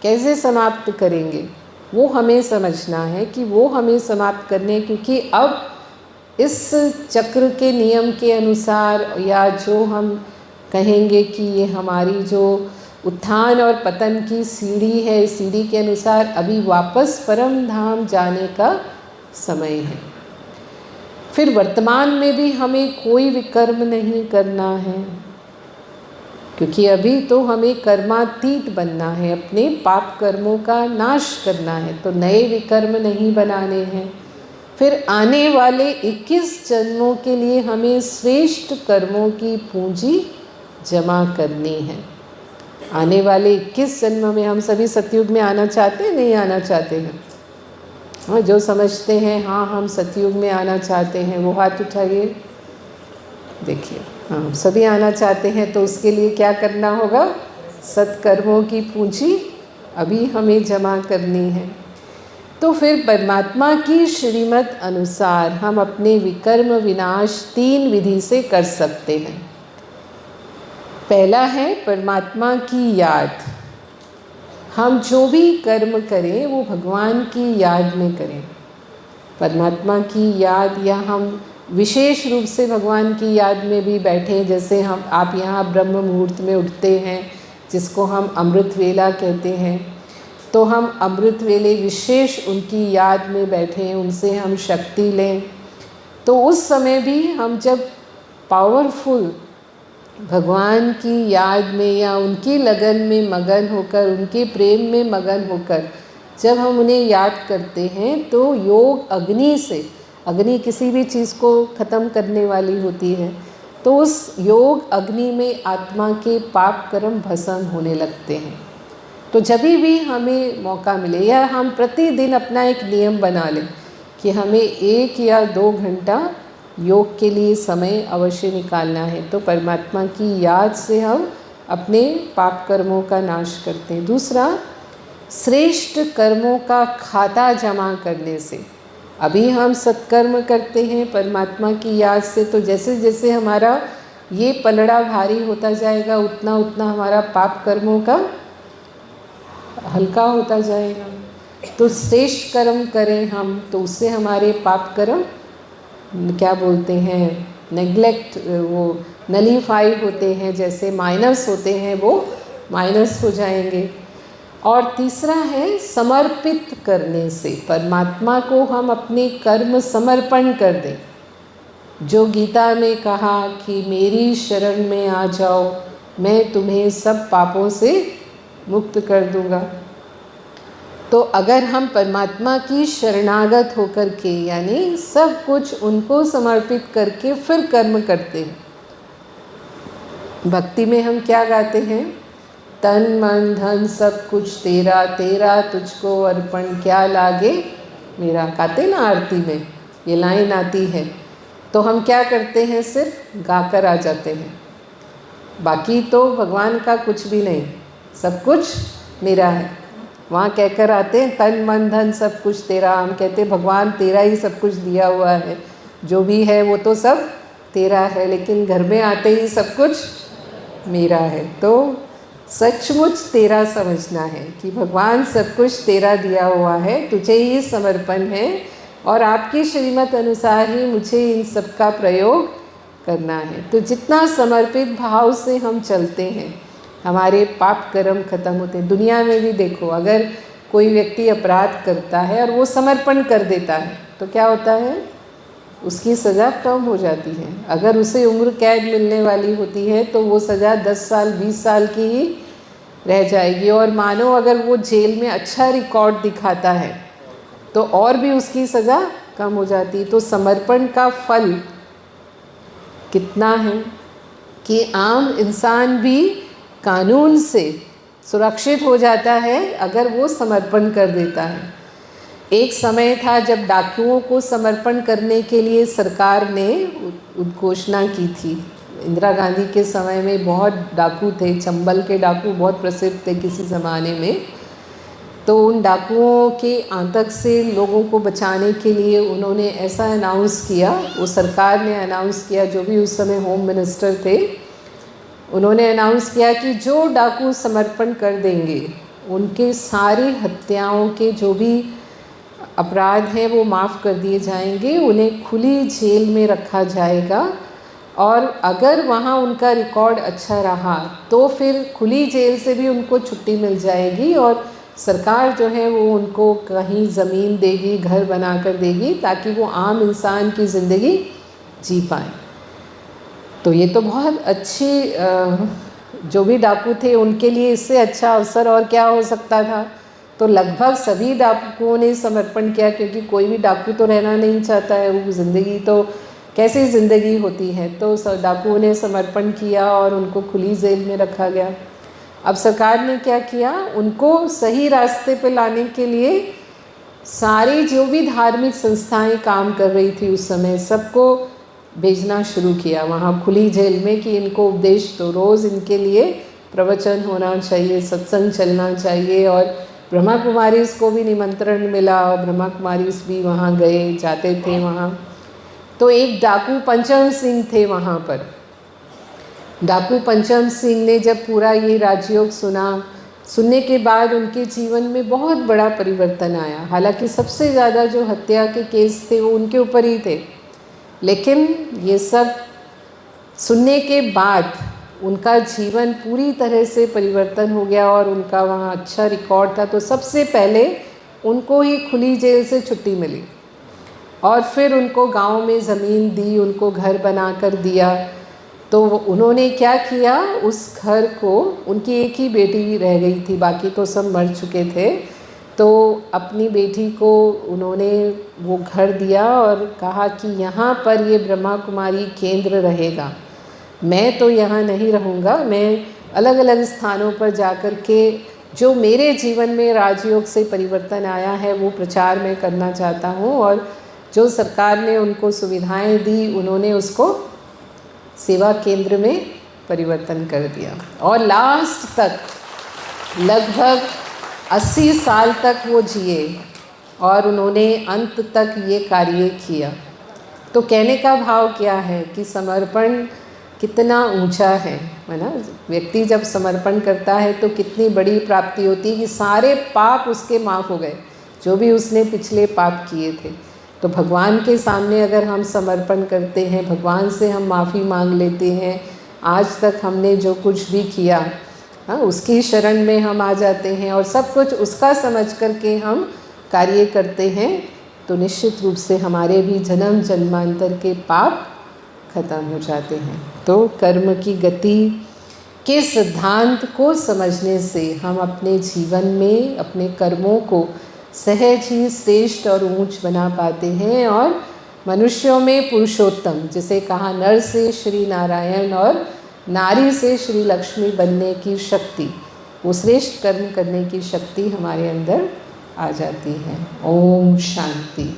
[SPEAKER 1] कैसे समाप्त करेंगे, वो हमें समझना है कि वो हमें समाप्त करने, क्योंकि अब इस चक्र के नियम के अनुसार, या जो हम कहेंगे कि ये हमारी जो उत्थान और पतन की सीढ़ी है, सीढ़ी के अनुसार अभी वापस परम धाम जाने का समय है। फिर वर्तमान में भी हमें कोई विकर्म नहीं करना है, क्योंकि अभी तो हमें कर्मातीत बनना है, अपने पाप कर्मों का नाश करना है, तो नए विकर्म नहीं बनाने हैं। फिर आने वाले 21 जन्मों के लिए हमें श्रेष्ठ कर्मों की पूंजी जमा करनी है। आने वाले 21 जन्म में हम सभी सतयुग में आना चाहते हैं, नहीं आना चाहते हैं? हाँ, जो समझते हैं हाँ हम सतयुग में आना चाहते हैं वो हाथ उठाइए। देखिए, हाँ सभी आना चाहते हैं, तो उसके लिए क्या करना होगा, सत्कर्मों की पूंजी अभी हमें जमा करनी है। तो फिर परमात्मा की श्रीमत अनुसार हम अपने विकर्म विनाश 3 विधि से कर सकते हैं। पहला है परमात्मा की याद। हम जो भी कर्म करें वो भगवान की याद में करें, परमात्मा की याद, या हम विशेष रूप से भगवान की याद में भी बैठें। जैसे आप यहाँ ब्रह्म मुहूर्त में उठते हैं, जिसको हम अमृत वेला कहते हैं, तो हम अमृत वेले विशेष उनकी याद में बैठें, उनसे हम शक्ति लें। तो उस समय भी हम जब पावरफुल भगवान की याद में या उनकी लगन में मगन होकर, उनके प्रेम में मगन होकर जब हम उन्हें याद करते हैं तो योग अग्नि से, अग्नि किसी भी चीज़ को ख़त्म करने वाली होती है, तो उस योग अग्नि में आत्मा के पाप कर्म भस्म होने लगते हैं। तो जब भी हमें मौका मिले या हम प्रतिदिन अपना एक नियम बना लें कि हमें 1 या 2 घंटा योग के लिए समय अवश्य निकालना है, तो परमात्मा की याद से हम अपने पाप कर्मों का नाश करते हैं। दूसरा, श्रेष्ठ कर्मों का खाता जमा करने से, अभी हम सत्कर्म करते हैं परमात्मा की याद से, तो जैसे जैसे हमारा ये पलड़ा भारी होता जाएगा उतना उतना हमारा पाप कर्मों का हल्का होता जाएगा। तो श्रेष्ठ कर्म करें हम, तो उससे हमारे पाप कर्म क्या बोलते हैं, नेग्लेक्ट, वो नलीफाई होते हैं, जैसे माइनस होते हैं वो माइनस हो जाएंगे। और तीसरा है समर्पित करने से, परमात्मा को हम अपने कर्म समर्पण कर दें। जो गीता में कहा कि मेरी शरण में आ जाओ, मैं तुम्हें सब पापों से मुक्त कर दूंगा। तो अगर हम परमात्मा की शरणागत होकर के, यानी सब कुछ उनको समर्पित करके फिर कर्म करते हैं। भक्ति में हम क्या गाते हैं, तन मन धन सब कुछ तेरा, तेरा तुझको अर्पण क्या लागे मेरा, गाते ना आरती में, ये लाइन आती है। तो हम क्या करते हैं, सिर्फ गाकर आ जाते हैं, बाकी तो भगवान का कुछ भी नहीं, सब कुछ मेरा है। वहाँ कहकर आते हैं तन मन धन सब कुछ तेरा, हम कहते हैं भगवान तेरा ही सब कुछ दिया हुआ है, जो भी है वो तो सब तेरा है, लेकिन घर में आते ही सब कुछ मेरा है। तो सचमुच तेरा समझना है कि भगवान सब कुछ तेरा दिया हुआ है, तुझे ही समर्पण है और आपकी श्रीमत अनुसार ही मुझे इन सब का प्रयोग करना है। तो जितना समर्पित भाव से हम चलते हैं, हमारे पाप कर्म खत्म होते हैं। दुनिया में भी देखो, अगर कोई व्यक्ति अपराध करता है और वो समर्पण कर देता है तो क्या होता है, उसकी सज़ा कम हो जाती है। अगर उसे उम्र कैद मिलने वाली होती है तो वो सज़ा 10 साल 20 साल की ही रह जाएगी। और मानो अगर वो जेल में अच्छा रिकॉर्ड दिखाता है तो और भी उसकी सज़ा कम हो जाती है। तो समर्पण का फल कितना है कि आम इंसान भी कानून से सुरक्षित हो जाता है अगर वो समर्पण कर देता है। एक समय था जब डाकुओं को समर्पण करने के लिए सरकार ने उद्घोषणा की थी। इंदिरा गांधी के समय में बहुत डाकू थे, चंबल के डाकू बहुत प्रसिद्ध थे किसी ज़माने में। तो उन डाकुओं के आतंक से लोगों को बचाने के लिए उन्होंने ऐसा अनाउंस किया, वो सरकार ने अनाउंस किया, जो भी उस समय होम मिनिस्टर थे उन्होंने अनाउंस किया कि जो डाकू समर्पण कर देंगे उनके सारी हत्याओं के जो भी अपराध हैं वो माफ़ कर दिए जाएंगे, उन्हें खुली जेल में रखा जाएगा और अगर वहाँ उनका रिकॉर्ड अच्छा रहा तो फिर खुली जेल से भी उनको छुट्टी मिल जाएगी और सरकार जो है वो उनको कहीं ज़मीन देगी, घर बना कर देगी ताकि वो आम इंसान की ज़िंदगी जी पाएँ। तो ये तो बहुत अच्छी, जो भी डाकू थे उनके लिए इससे अच्छा अवसर और क्या हो सकता था। तो लगभग सभी डाकुओं ने समर्पण किया, क्योंकि कोई भी डाकू तो रहना नहीं चाहता है, वो ज़िंदगी तो कैसी ज़िंदगी होती है। तो डाकुओं ने समर्पण किया और उनको खुली जेल में रखा गया। अब सरकार ने क्या किया, उनको सही रास्ते पे लाने के लिए सारी जो भी धार्मिक संस्थाएं काम कर रही थी उस समय, सबको भेजना शुरू किया वहाँ खुली जेल में कि इनको उपदेश दो, रोज़ इनके लिए प्रवचन होना चाहिए, सत्संग चलना चाहिए। और ब्रह्मा कुमारीज़ को भी निमंत्रण मिला और ब्रह्मा कुमारीज़ भी वहाँ गए, जाते थे वहाँ। तो एक डाकू पंचम सिंह थे वहाँ पर। डाकू पंचम सिंह ने जब पूरा ये राजयोग सुनने के बाद उनके जीवन में बहुत बड़ा परिवर्तन आया। हालांकि सबसे ज़्यादा जो हत्या के केस थे वो उनके ऊपर ही थे, लेकिन ये सब सुनने के बाद उनका जीवन पूरी तरह से परिवर्तन हो गया और उनका वहाँ अच्छा रिकॉर्ड था। तो सबसे पहले उनको ही खुली जेल से छुट्टी मिली और फिर उनको गांव में ज़मीन दी, उनको घर बना कर दिया। तो उन्होंने क्या किया, उस घर को, उनकी एक ही बेटी रह गई थी, बाकी तो सब मर चुके थे, तो अपनी बेटी को उन्होंने वो घर दिया और कहा कि यहाँ पर ये ब्रह्मा कुमारी केंद्र रहेगा, मैं तो यहाँ नहीं रहूँगा, मैं अलग अलग स्थानों पर जाकर के जो मेरे जीवन में राजयोग से परिवर्तन आया है वो प्रचार मैं करना चाहता हूँ। और जो सरकार ने उनको सुविधाएं दी, उन्होंने उसको सेवा केंद्र में परिवर्तन कर दिया और लास्ट तक लगभग 80 साल तक वो जिए और उन्होंने अंत तक ये कार्य किया। तो कहने का भाव क्या है कि समर्पण कितना ऊंचा है ना। व्यक्ति जब समर्पण करता है तो कितनी बड़ी प्राप्ति होती है कि सारे पाप उसके माफ़ हो गए, जो भी उसने पिछले पाप किए थे। तो भगवान के सामने अगर हम समर्पण करते हैं, भगवान से हम माफ़ी मांग लेते हैं, आज तक हमने जो कुछ भी किया, हाँ, उसकी शरण में हम आ जाते हैं और सब कुछ उसका समझ करके हम कार्य करते हैं, तो निश्चित रूप से हमारे भी जन्म जन्मांतर के पाप खत्म हो जाते हैं। तो कर्म की गति के सिद्धांत को समझने से हम अपने जीवन में अपने कर्मों को सहज ही श्रेष्ठ और ऊंच बना पाते हैं और मनुष्यों में पुरुषोत्तम, जिसे कहा नर से श्री नारायण और नारी से श्री लक्ष्मी बनने की शक्ति, वो श्रेष्ठ कर्म करने की शक्ति हमारे अंदर आ जाती है। ओम शांति।